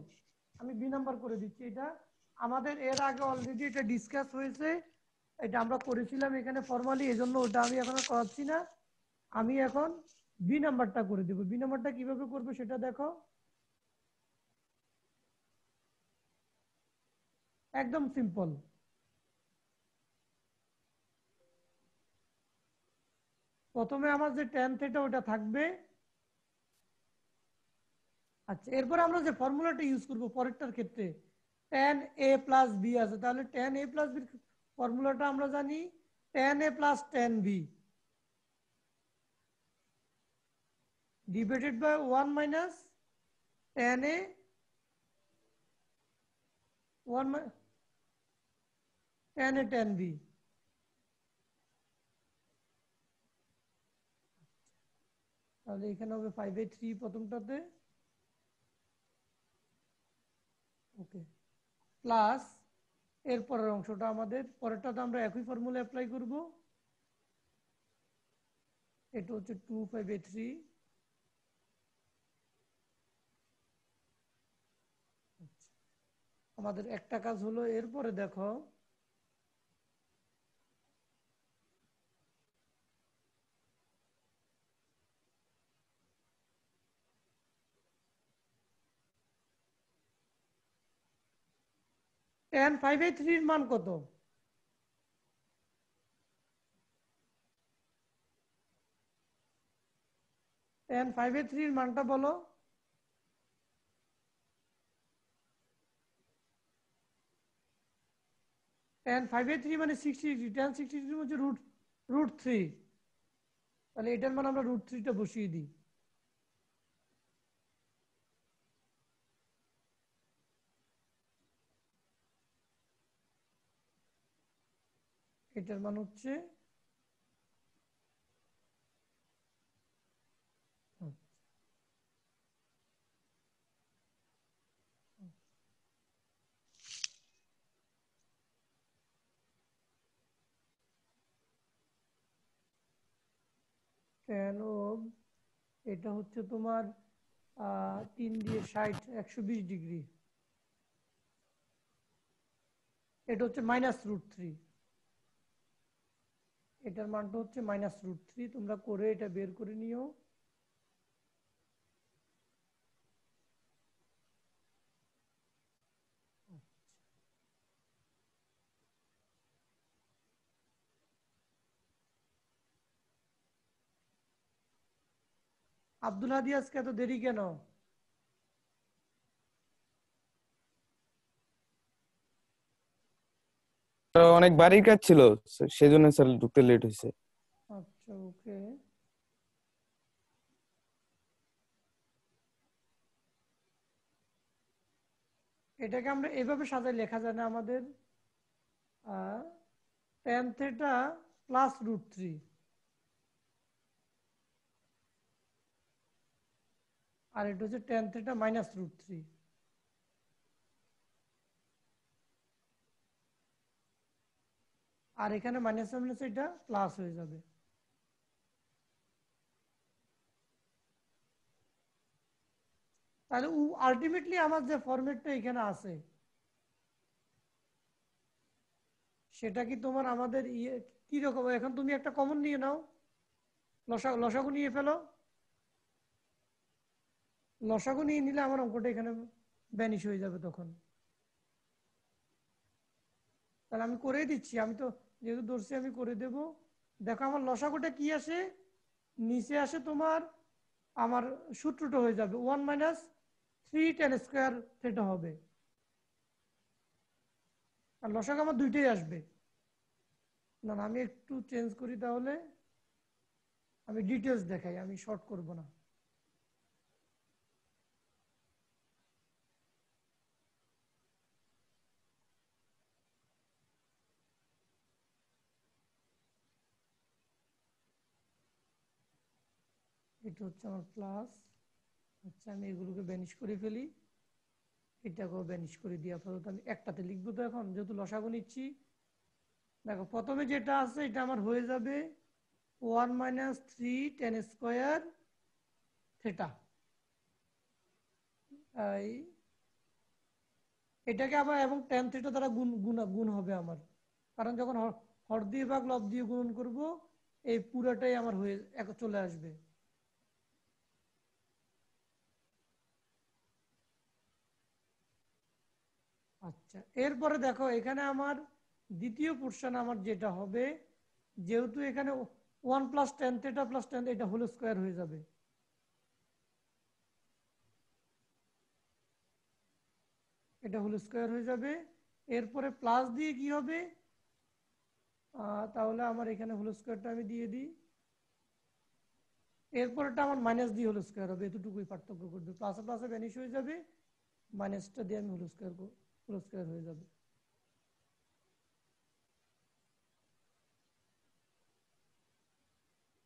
আমি বি নাম্বার করে দিচ্ছি। এটা আমাদের এর আগে অলরেডি এটা ডিসকাস হয়েছে, এটা আমরা করেছিলাম এখানে ফর্মালি, এজন্য ওটা আমি এখন আর করাচ্ছি না। আমি এখন বি নাম্বারটা করে দেবো। বি নাম্বারটা কিভাবে করবো সেটা দেখো, একদম সিম্পল। প্রথমে আমার যে tan থিটা ওটা থাকবে। আচ্ছা, এরপর আমরা যে ফর্মুলাটা ইউজ করব পরেরটার ক্ষেত্রে, tan a প্লাস b আছে, তাহলে tan a প্লাস b ফর্মুলাটা আমরা জানি tan a plus tan b divided by 1 minus tan a 1 tan a tan b। তাহলে এখানে হবে 5/3 প্রথমটাতে, ওকে, প্লাস এরপরের অংশটা আমাদের পরেরটাতে আমরা একই ফর্মুলা অ্যাপ্লাই করব। এটা হচ্ছে 2/3। আমাদের একটা কাজ হলো, এরপরে দেখো tan 5/3 এর মান কত? tan 5/3 এর মানটা বলো। tan 5/3 মানে 60 ডিগ্রি, tan 60 ডিগ্রি হচ্ছে √3। তাহলে এটার মান আমরা √3টা বসিয়ে দিই। এটার মান হচ্ছে tan of, এটা হচ্ছে তোমার 3 দিয়ে 60, 120 ডিগ্রি। এটা হচ্ছে -√3। এটার মানটা হচ্ছে -√3। তোমরা করে এটা বের করে নিও। আব্দুল হাদি আজকে এত দেরি কেন?
অনেক বাড়ির কাজ ছিল, সেজন্য স্যার ঢুকতে লেট হয়েছে।
আচ্ছা, ওকে। এটাকে আমরা এভাবে সাজাই, লেখা যায় না আমাদের tan θ প্লাস √3, আর এটা হচ্ছে tan θ মাইনাস √3। আর এখানে মাইনাস মাইনাস এটা প্লাস হয়ে যাবে। তাহলে আলটিমেটলি আমার যে ফরম্যাটটা এখানে আছে সেটা কি তোমার আমাদের কি রকম? এখন তুমি একটা কমন নিয়ে নাও, লসাগু নিয়ে ফেলো। লসাগু নিয়ে নিলে আমার অঙ্কটা এখানে ভ্যানিশ হয়ে যাবে তখন। তাহলে আমি করেই দিচ্ছি, আমি তো যেহেতু ধরছি আমি করে দেব। দেখো আমার লসাগুটা কি আসে, নিচে আসে তোমার আমার সূত্রটা হয়ে যাবে 1 - 3 tan স্কয়ার থিটা হবে। আর লসাগু আমার দুইটাই আসবে। না না, আমি একটু চেঞ্জ করি, তাহলে আমি ডিটেলস দেখাই, আমি শর্ট করব না। এটা হচ্ছে আমার প্লাস। আচ্ছা, আমি এগুলোকে ভ্যানিশ করে ফেলি, এটাকেও ভ্যানিশ করে দিয়ে আপাতত আমি একটাতে লিখবো। তো এখন যেহেতু লসাগু নিচ্ছি, দেখো প্রথমে যেটা আছে এটা আমার হয়ে যাবে 1 - 3 tan স্কয়ার থিটা। এটাকে আবার এবং tan থিটা দ্বারা গুণ হবে আমার, কারণ যখন হর দিয়ে ভাগ লব দিয়ে গুণন করব এই পুরাটাই আমার হয়ে চলে আসবে। আচ্ছা, এরপরে দেখো এখানে আমার দ্বিতীয় পোর্শন আমার যেটা হবে, যেহেতু এখানে 1 + tan θ + tan এটা হোল স্কয়ার হয়ে যাবে। এটা হোল স্কয়ার হয়ে যাবে। এরপরে প্লাস দিয়ে কি হবে, তাহলে আমার এখানে হোল স্কয়ারটা আমি দিয়ে দিই। এরপরটা আমার মাইনাস দিয়ে হোল স্কয়ার হবে, এতটুকুই পার্থক্য করবে। প্লাসে প্লাসে ভ্যানিশ হয়ে যাবে, মাইনাসটা দিয়ে আমি হোল স্কয়ার হয়ে যাবে।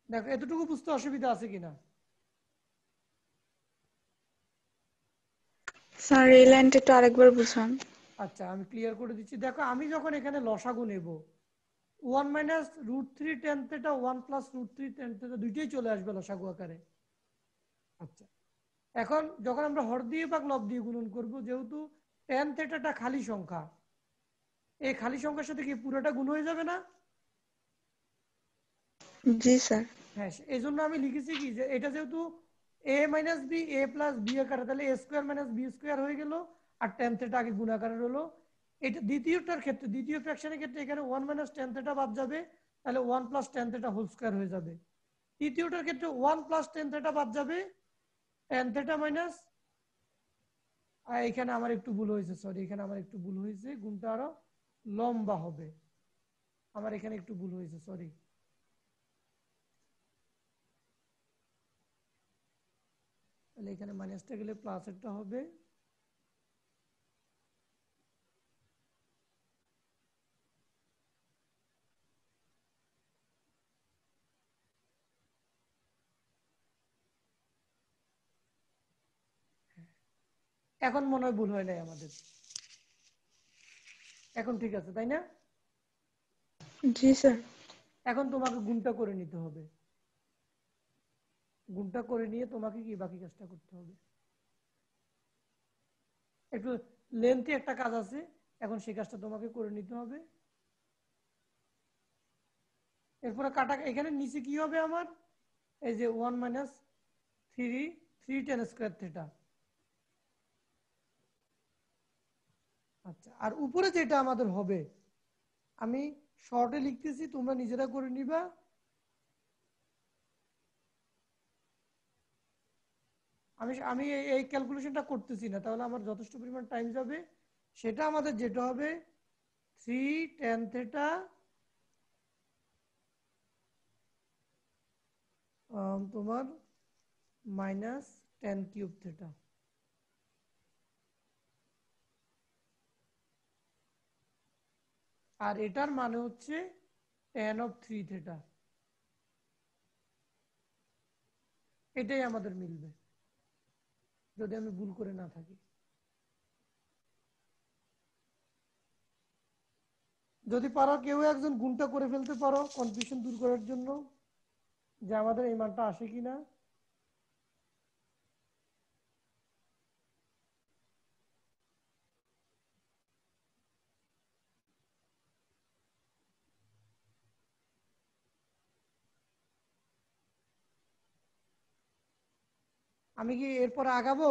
দেখো এতটুকু বুঝতে অসুবিধা আছে কিনা?
স্যার এই লাইনটা একটু আরেকবার বুঝান।
আচ্ছা, আমি ক্লিয়ার করে দিচ্ছি। দেখো আমি যখন এখানে লসাগু নেব 1 - √3 tan θ 1 + √3 tan θ দুইটাই চলে আসবে লসাগু আকারে। আচ্ছা, এখন যখন আমরা হর দিয়ে বা লব দিয়ে গুণন করব, যেহেতু tan θটা খালি সংখ্যা, এই খালি সংখ্যার সাথে কি পুরোটা গুণ হয়ে যাবে না?
জি স্যার।
হ্যাঁ, এই জন্য আমি লিখেছি কি যে এটা যেহেতু a - b a + b আকারে, তাহলে a² - b² হয়ে গেল, আর tan θ আগে গুণ আকারে হলো। এটা দ্বিতীয়টার ক্ষেত্রে, দ্বিতীয় ফ্র্যাকশনের ক্ষেত্রে এখানে 1 - tan θ বাদ যাবে, তাহলে 1 + tan θ হোল স্কয়ার হয়ে যাবে। তৃতীয়টার ক্ষেত্রে 1 প্লাস টেন থেটা বাদ যাবে, টেন থেটা মাইনাস, এখানে আমার একটু ভুল হয়েছে, সরি এখানে আমার একটু ভুল হয়েছে, গুণটা আরো লম্বা হবে, আমার এখানে একটু ভুল হয়েছে, সরি। তাহলে এখানে মাইনাসটা গেলে প্লাস একটা হবে, এখন মনে হয় ভুল হয় নাই আমাদের, এখন ঠিক আছে তাই না?
জি স্যার।
এখন তোমাকে গুণটা করে নিতে হবে, গুণটা করে নিয়ে তোমাকে কি বাকি কাজটা করতে হবে, একটু লেন্থি একটা কাজ আছে, এখন সেই কাজটা তোমাকে করে নিতে হবে। এরপরে কাটা, এখানে নিচে কি হবে আমার, এই যে 1 মাইনাস 3 টেন স্কোয়ার থেটা। আচ্ছা, আর উপরে যেটা আমাদের হবে, আমি শর্টে লিখতেছি, তোমরা নিজেরা করে নিবা। আমি আমি এই ক্যালকুলেশনটা করতেছি না, তাহলে আমার যথেষ্ট পরিমাণ টাইম যাবে। সেটা আমাদের যেটা হবে 3 টেন থেটা তোমার মাইনাস 10 কিউব থেটা। আর এটার মানে হচ্ছে tan of 3 থেটা, এটাই আমাদের মিলবে যদি আমি ভুল করে না থাকি। যদি পারো কেউ একজন গুণটা করে ফেলতে পারো কনফিউশন দূর করার জন্য, যে আমাদের এই মানটা আসে কিনা। আমি কি এরপরে আগাবো,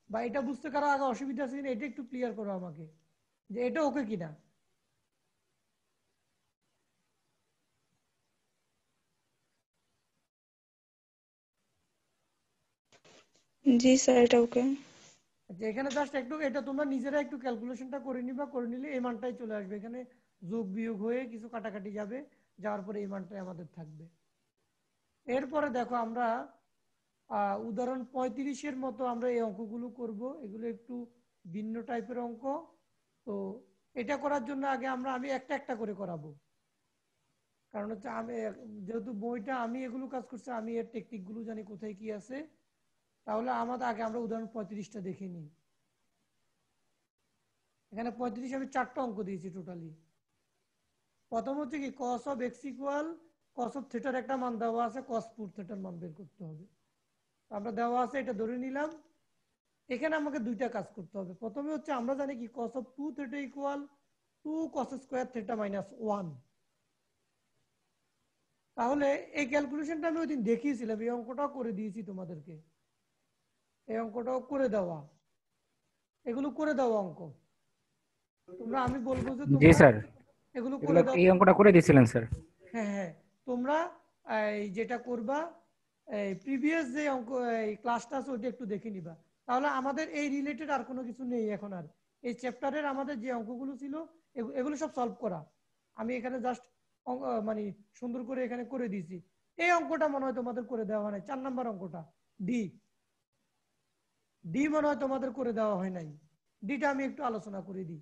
বা এটা বুঝতে কারো আগে অসুবিধা আছে কিনা এটা একটু ক্লিয়ার করো আমাকে, যে এটা ওকে কিনা।
জি স্যার, এটা ওকে।
আচ্ছা, এখানে জাস্ট একটু এটা তোমরা নিজেরা একটু ক্যালকুলেশনটা করে নিবা, করে নিলে এই মানটাই চলে আসবে, এখানে যোগ বিয়োগ হয়ে কিছু কাটাকাটি যাবে, যাওয়ার পরে এই মানটাই আমাদের থাকবে। এরপরে দেখো আমরা উদাহরণ 35-এর মতো আমরা এই অঙ্কগুলো করব, এগুলো একটু ভিন্ন টাইপের অঙ্ক। তো এটা করার জন্য আগে আমি একটা একটা করে করাবো, কারণ হচ্ছে আমি যেহেতু বইটা আমি এগুলো কাজ করছি, আমি এর টেকনিকগুলো জানি কোথায় কি আছে। তাহলে আমাদের আগে আমরা উদাহরণ 35টা দেখে নিই। এখানে 35 আমি 4টা অঙ্ক দিয়েছি টোটালি। প্রথম হচ্ছে কি cos of x equal cos of থিটার একটা মান দেওয়া আছে, cos 4 থিটার মান বের করতে হবে। আমরা দেওয়া আছে এটা ধরে নিলাম। এখানে আমাকে দুইটা কাজ করতে হবে। প্রথমে হচ্ছে আমরা জানি কি cos of 2 theta equal 2 cos square theta minus 1। তাহলে এই ক্যালকুলেশনটা আমি ওইদিন দেখিয়েছিলাম, এই অঙ্কটাও করে দিয়েছি তোমাদেরকে, এই অঙ্কটাও করে দেওয়া, এগুলো করে দেওয়া অঙ্ক। তোমরা আমি বলবো যে
জি
তোমরা
স্যার,
এগুলো
এগুলো
করে দাও।
এই অঙ্কটা করে দিয়েছিলেন স্যার।
হ্যাঁ হ্যাঁ, তোমরা এই যেটা করবা, এই প্রিভিয়াস যে অঙ্ক এই ক্লাসটা আছে ওইটা একটু দেখে নিবা, তাহলে আমাদের এই রিলেটেড আর কোনো কিছু নেই এখন। আর এই চ্যাপ্টারের আমাদের যে অঙ্কগুলো ছিল এগুলো সব সলভ করা। আমি এখানে জাস্ট মানে সুন্দর করে এখানে করে দিয়েছি। এই অঙ্কটা মনে হয় তোমাদের করে দেওয়া হয় নাই, 4 নাম্বার অঙ্কটা ডি ডি মনে হয় তোমাদের করে দেওয়া হয় নাই। ডিটা আমি একটু আলোচনা করে দিই।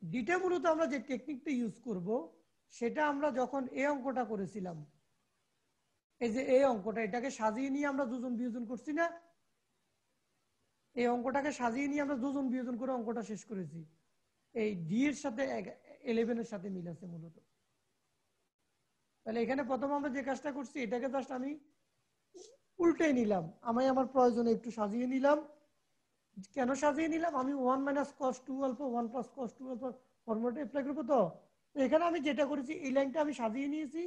ডিটা মূলত আমরা যে টেকনিকটা ইউজ করব, সেটা আমরা যখন এই অঙ্কটা করেছিলাম, এই যে এই অঙ্কটা, এটাকে সাজিয়ে নিয়ে আমরা যোজন বিয়োজন করছি না, এই অঙ্কটাকে সাজিয়ে নিয়ে আমরা যোজন বিয়োজন করে অঙ্কটা শেষ করেছি। এই ডি এর সাথে 11 এর সাথে মিল আছে মূলত। তাহলে এখানে প্রথম আমরা যে কাজটা করছি, এটাকে জাস্ট আমি উল্টে নিলাম, আমি আমার প্রয়োজনে একটু সাজিয়ে নিলাম। কেন সাজিয়ে নিলাম, আমি 1 minus cos 2 alpha 1 plus cos 2 alpha ফর্মুলাটা অ্যাপ্লাই করবো। তো এখানে আমি যেটা করেছি, এই লাইনটা আমি সাজিয়ে নিয়েছি,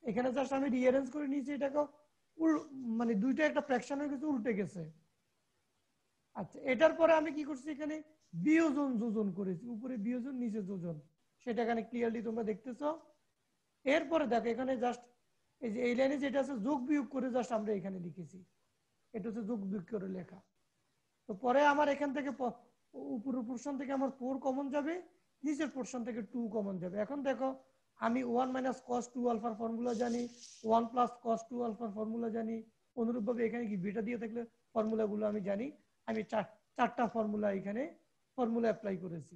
এখানে জাস্ট আমি রিঅ্যারেঞ্জ করে নিয়েছি, এটাকে মানে দুইটা একটা ফ্র্যাকশন হয়ে গেছে, উল্টে গেছে। আচ্ছা, এটার পরে আমি কি করছি, এখানে বিয়োজন যোজন করেছি, উপরে বিয়োজন নিচে যোজন। সেটা এখানে ক্লিয়ারলি তোমরা দেখতেছো। এরপরে দেখো এখানে জাস্ট এই যে এই লাইনে যেটা আছে যোগ বিয়োগ করে জাস্ট আমরা এখানে লিখেছি, এটা হচ্ছে যোগ বিয়োগ করে লেখা। তো পরে আমার এখান থেকে উপরের পোর্শন থেকে আমার 4 কমন যাবে, নিচের পোর্শন থেকে 2 কমন যাবে। এখন দেখো আমি 1 মাইনাস কস 2 আলফার ফর্মুলা জানি, 1 প্লাস কস 2 আলফার ফর্মুলা জানি, অনুরূপভাবে এখানে কি বিটা দিয়ে থাকলে ফর্মুলাগুলো আমি জানি। আমি চারটা ফর্মুলা এখানে ফর্মুলা অ্যাপ্লাই করেছি।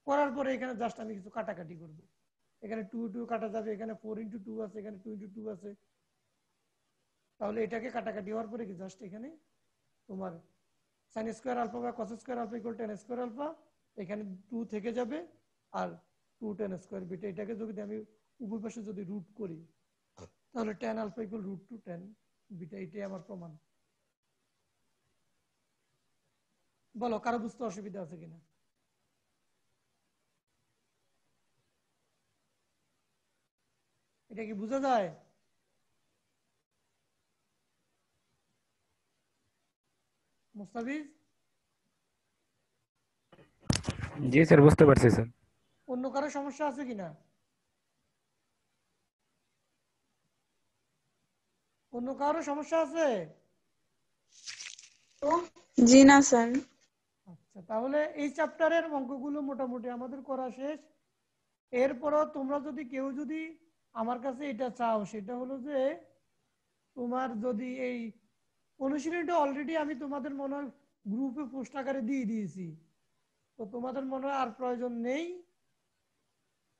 করার পরে এখানে জাস্ট আমি কিছু কাটাকাটি করব। এখানে 2 2 কাটা যাবে, এখানে 4 ইন্টু 2 আছে, এখানে 2 ইন্টু 2 আছে। তাহলে এটাকে কাটাকাটি হওয়ার পরে কি জাস্ট এখানে তোমার sin স্কয়ার আলফা বা cos square alpha equal tan square alpha, এখানে 2 থেকে যাবে আর 2 tan স্কয়ার বিটা। এটাকে যদি আমি উভয় পাশে যদি রুট করি তাহলে tan alpha equal √2 tan beta, এটাই আমার প্রমাণ। বলো কারো বুঝতে অসুবিধা আছে কিনা? এটা কি বোঝা যায়? মুস্তাফিজ
জি স্যার, বুঝতে পারছি স্যার।
অন্য কারো সমস্যা আছে কিনা? অন্য কারো সমস্যা আছে?
জি না স্যার।
আচ্ছা, তাহলে এই চ্যাপ্টারের অঙ্কগুলো মোটামুটি আমাদের করা শেষ। এরপরও তোমরা যদি কেউ যদি আমার কাছে এটা চাও, সেটা হলো যে তোমার যদি এই অনুশীলনীটা অলরেডি আমি তোমাদের মনে হয় গ্রুপে পোস্ট আকারে দিয়ে দিয়েছি, তো তোমাদের মনে হয় আর প্রয়োজন নেই।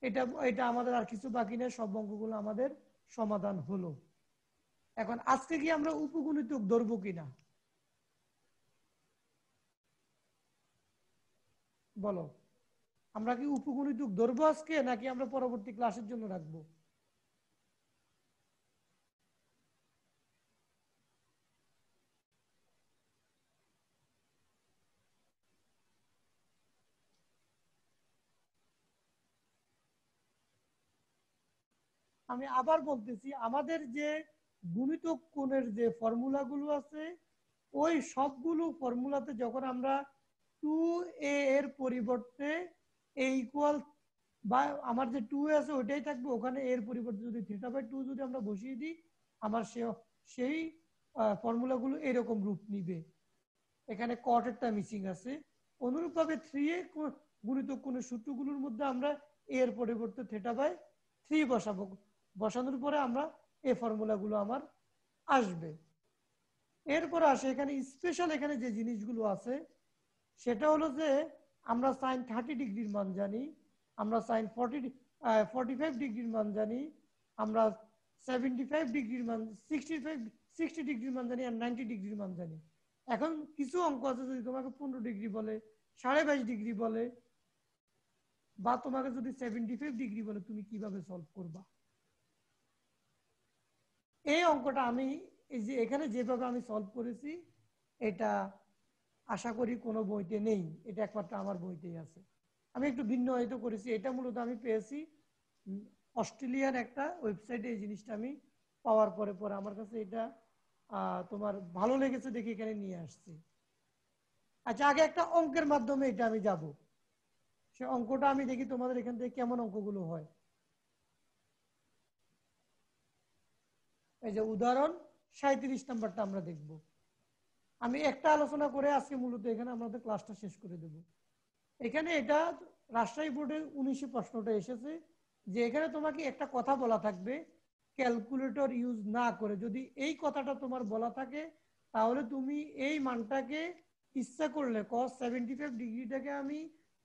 এটা এটা আমাদের আর কিছু বাকি নেই, সব অঙ্কগুলো আমাদের সমাধান হলো। এখন আজকে কি আমরা উপগুণিতক ধরবো কিনা বলো? আমরা কি উপগুণিতক ধরবো আজকে, নাকি আমরা পরবর্তী ক্লাসের জন্য রাখবো? আমি আবার বলতেছি, আমাদের যে গুণিতক কোণের যে ফর্মুলাগুলো আছে, ওই সবগুলো ফর্মুলাতে যখন আমরা 2a এর পরিবর্তে a ইকুয়াল বা আমার যে 2a আছে ওইটাই থাকবে, ওখানে এর পরিবর্তে যদি θ/2 যদি আমরা বসিয়ে দিই, আমার সেই ফর্মুলাগুলো এরকম রূপ নিবে। এখানে কটেরটা মিসিং আছে। অনুরূপভাবে 3a গুণিতক কোণের সূত্রগুলোর মধ্যে আমরা এর পরিবর্তে θ/3 বসাবো। বসানোর পরে আমরা এই ফর্মুলাগুলো আমার আসবে। এরপর আসে এখানে স্পেশাল, এখানে যে জিনিসগুলো আছে সেটা হলো যে আমরা sin 30 ডিগ্রির মান জানি, আমরা sin 45 ডিগ্রির মান জানি, আমরা 75 ডিগ্রির মান 60 ডিগ্রির মান জানি, আর 90 ডিগ্রির মান জানি। এখন কিছু অঙ্ক আছে যদি তোমাকে 15 ডিগ্রি বলে, 22.5 ডিগ্রি বলে, বা তোমাকে যদি 75 ডিগ্রি বলে, তুমি কিভাবে সলভ করবা? এই অঙ্কটা আমি এই যে এখানে যেভাবে আমি সলভ করেছি, এটা আশা করি কোনো বইতে নেই, এটা একমাত্র আমার বইতেই আছে। আমি একটু ভিন্ন হয়তো করেছি। এটা মূলত আমি পেয়েছি অস্ট্রেলিয়ার একটা ওয়েবসাইটে। এই জিনিসটা আমি পাওয়ার পরে পরে আমার কাছে এটা তোমার ভালো লেগেছে দেখে এখানে নিয়ে আসছি। আচ্ছা, আগে একটা অঙ্কের মাধ্যমে এটা আমি যাব। সে অঙ্কটা আমি দেখি তোমাদের এখান থেকে কেমন অঙ্কগুলো হয়। এই যে উদাহরণ 37 নাম্বারটা আমরা দেখব। আমি একটা আলোচনা করে আজকে মূলত এখানে আমাদের ক্লাসটা শেষ করে দেব। এখানে এটা রাজশাহী বোর্ডের 19 প্রশ্নটা এসেছে যে এখানে তোমাকে একটা কথা বলা থাকবে, ক্যালকুলেটর ইউজ না করে যদি এই কথাটা তোমার বলা থাকে, তাহলে তুমি এই মানটাকে ইচ্ছা করলে cos 75 ডিগ্রিটাকে আমি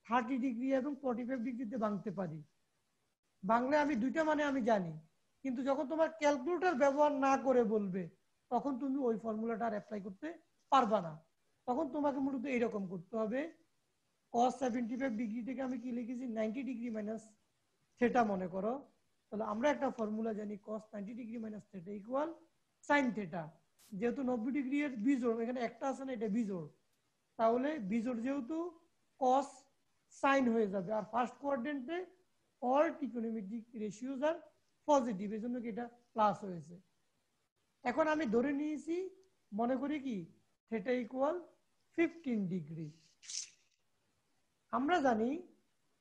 30 ডিগ্রি এবং 45 ডিগ্রিতে ভাঙতে পারি। বাংলায় আমি দুইটা মানে আমি জানি, কিন্তু যখন তোমার ক্যালকুলেটর ব্যবহার না করে বলবে, তখন তুমি ওই ফর্মুলাটা আর অ্যাপ্লাই করতে পারবা না। তখন তোমাকে মূলত এইরকম করতে হবে, cos 75 ডিগ্রি থেকে আমি কি লিখেছি 90 ডিগ্রি মাইনাস থেটা মনে করো। তাহলে আমরা একটা ফর্মুলা জানি, cos 90 degree minus theta equal sin theta. যেহেতু 90 ডিগ্রি এর বিজোড়, এখানে একটা আছে না, এটা বিজোড়, তাহলে বিজোড় যেহেতু cos sin হয়ে যাবে। আর ফার্স্ট কোয়াড্রেন্টে all trigonometric ratios are positive, এজন্য কি এটা প্লাস হয়েছে। এখন আমি ধরে নিয়েছি, মনে করি কি থেটা ইকুয়াল 15 ডিগ্রি। আমরা জানি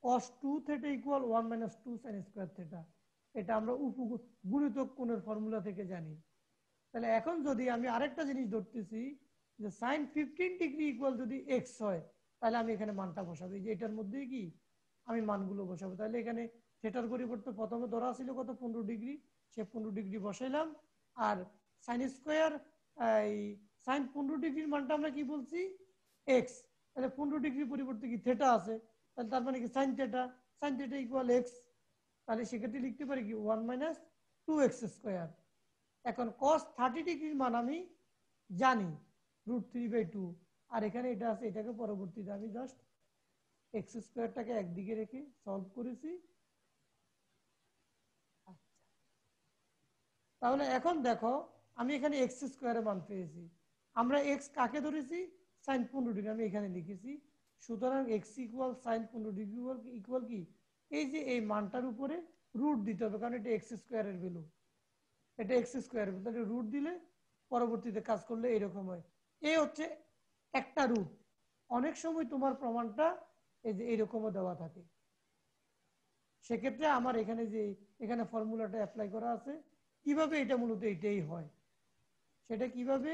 cos 2 theta equal 1 minus 2 sin square theta. এটা আমরা গুণিতক কোণের ফর্মুলা থেকে জানি। তাহলে এখন যদি আমি আরেকটা জিনিস ধরতেছি যে sin 15 ডিগ্রি ইকুয়াল যদি x হয়, তাহলে আমি এখানে মানটা বসাবো। যে এটার মধ্যেই কি আমি মানগুলো বসাবো। তাহলে এখানে থিটার পরিবর্তে প্রথমে ধরা ছিল কত 15 ডিগ্রি, সে 15 ডিগ্রি বসাইলাম। আর sin স্কয়ার এই sin 15 ডিগ্রির মানটা আমরা কি বলছি x, তাহলে 15 ডিগ্রি পরিবর্তে কি থিটা আছে, তাহলে তার মানে কি sin থিটা ইকুয়াল x। তাহলে সেক্ষেত্রে লিখতে পারি কি 1 মাইনাস 2x স্কয়ার। এখন cos 30 ডিগ্রির মান আমি জানি √3/2, আর এখানে এটা আছে, এটাকে পরবর্তীতে আমি জাস্ট x স্কয়ারটাকে একদিকে রেখে সলভ করেছি। তাহলে এখন দেখো আমি এখানে x স্কয়ারের মান পেয়েছি। আমরা x কাকে ধরেছি sin 15 ডিগ্রি, আমি এখানে লিখেছি। সুতরাং x equal sin 15 degree equal কি এই যে এই মানটার উপরে রুট দিতে হবে, কারণ এটা x স্কয়ারের ভ্যালু, এটা x স্কয়ার, তাহলে রুট দিলে পরবর্তীতে কাজ করলে এরকম হয়। এই হচ্ছে একটা রুট। অনেক সময় তোমার প্রমাণটা এই যে এরকমও দেওয়া থাকে, সেক্ষেত্রে আমার এখানে যে এখানে ফর্মুলাটা অ্যাপ্লাই করা আছে। কিভাবে এটা মূলত এটাই হয়, সেটা কিভাবে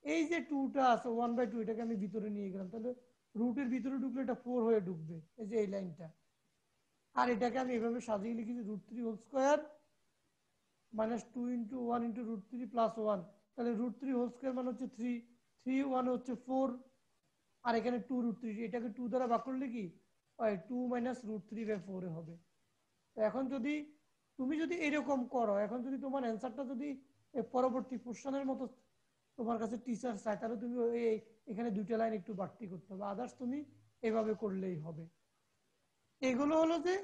এই যে 2টা আছে 1/2, এটাকে আমি ভিতরে নিয়ে গেলাম, তাহলে রুটের ভিতরে ঢুকলে এটা 4 হয়ে ঢুকবে, এই যে এই লাইনটা। আর এটাকে আমি এভাবে সাজিয়ে লিখেছি √3 whole square minus 2 into 1 into √3 plus 1, তাহলে √3 হোল স্কয়ার মানে হচ্ছে 3, 3 1 হচ্ছে 4, আর এখানে 2 √3, এটাকে 2 দ্বারা ভাগ করলে কি 2 মাইনাস √3/4 হবে। তো এখন যদি তুমি যদি এরকম করো, এখন যদি তোমার অ্যান্সারটা যদি পরবর্তী কোশ্চেনের মতো তোমার কাছে টিচার চায়, তাহলে তুমি এখানে দুইটা লাইন একটু বাড়তি করতে হবে, আদার্স তুমি এভাবে করলেই হবে। এগুলো হলো যে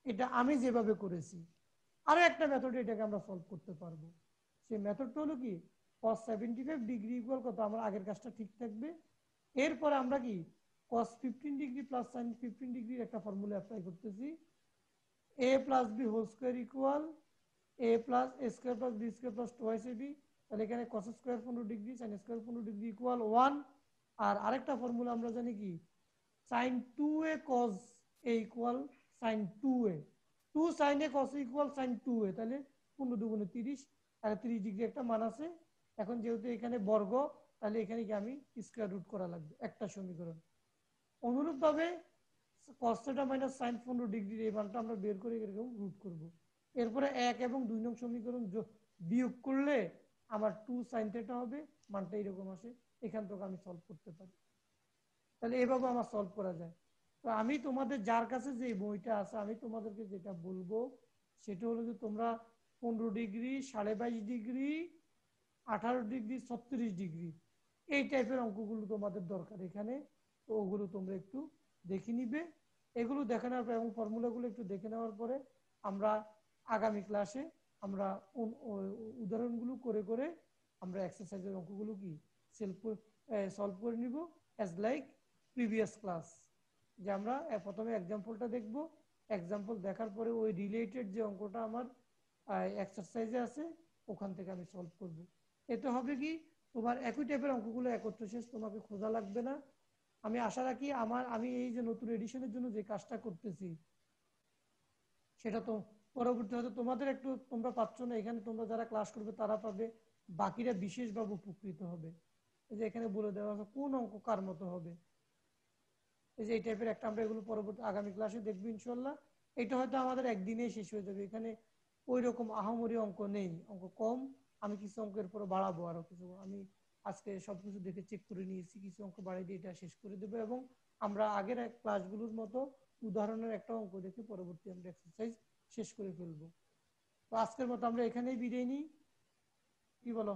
এটা আমি যেভাবে করেছি। আরো একটা মেথডে এটাকে আমরা সলভ করতে পারবো। সেই মেথডটা হলো কি cos 75 ডিগ্রি ইকুয়াল কত, আমার আগের কাজটা ঠিক থাকবে। এরপরে আমরা কি cos 15 ডিগ্রি প্লাস sin 15 ডিগ্রির একটা ফর্মুলা অ্যাপ্লাই করতেছি। a plus b whole square equal a plus a square plus b square plus twice ab। তাহলে এখানে cos square 15 degree sin square 15 degree equal 1। আর আরেকটা ফর্মুলা আমরা জানি কি sin 2a cos a equal sin 2a, 2 sin a cos a equal sin 2a, তাহলে 15 দুগুণে 30, তাহলে 30 ডিগ্রি একটা মান আছে। এখন যেহেতু এখানে বর্গ, তাহলে এখানে কি আমি স্কয়ার রুট করা লাগবে একটা সমীকরণ। অনুরূপভাবে cos θ মাইনাস sin 15 ডিগ্রি এই মানটা আমরা বের করে এরকম রুট করব। এরপরে 1 এবং 2 নং সমীকরণ বিয়োগ করলে আমার 2 sin θ হবে, মানটা এরকম আসে। এখান থেকে আমি সলভ করতে পারি। তাহলে এভাবে আমার সলভ করা যায়। তো আমি তোমাদের যার কাছে যে বইটা আছে, আমি তোমাদেরকে যেটা বলবো সেটা হলো যে তোমরা 15 ডিগ্রি, 22.5 ডিগ্রি, 18 ডিগ্রি, 36 ডিগ্রি এই টাইপের অঙ্কগুলো তোমাদের দরকার এখানে। তো ওগুলো তোমরা একটু দেখে নিবে। এগুলো দেখে নেওয়ার পর এবং ফর্মুলাগুলো একটু দেখে নেওয়ার পরে আমরা আগামী ক্লাসে আমরা উদাহরণগুলো করে করে আমরা এক্সারসাইজের অঙ্কগুলো কি সলভ করে নিব অ্যাজ লাইক প্রিভিয়াস ক্লাস। যে আমরা প্রথমে এক্সাম্পলটা দেখব, এক্সাম্পল দেখার পরে ওই রিলেটেড যে অঙ্কটা আমার এক্সারসাইজে আছে ওখান থেকে আমি সলভ করব। এতে হবে কি তোমার একই টাইপের অঙ্কগুলো একত্র শেষ, তোমাকে খোঁজা লাগবে না। আমি আশা রাখি আমি এই যে নতুন এডিশনের জন্য যে কাজটা করতেছি সেটা তো পরবর্তী হয়তো তোমাদের একটু তোমরা পাচ্ছ না, এখানে তোমরা যারা ক্লাস করবে তারা পাবে, বাকিরা বিশেষভাবে উপকৃত হবে। এই যে এখানে বলে দেওয়া আছে কোন অঙ্ক কার মতো হবে। এই যে এই টাইপের একটা আমরা এগুলো পরবর্তী আগামী ক্লাসে দেখবো ইনশাল্লাহ। এটা হয়তো আমাদের একদিনেই শেষ হয়ে যাবে, এখানে ওই রকম আহামরি অঙ্ক নেই, অঙ্ক কম। আমি কিছু অঙ্কের পরে বাড়াবো, আরো কিছু আমি আজকে সবকিছু দেখে চেক করে নিয়েছি, কিছু অঙ্ক বাড়িয়ে দিয়ে এটা শেষ করে দেবো। এবং আমরা আগের ক্লাসগুলোর মতো উদাহরণের একটা অঙ্ক দেখে পরবর্তী আমরা এক্সারসাইজ শেষ করে ফেলবো। তো আজকের মতো আমরা এখানেই বিদায় নিই, কি বলো?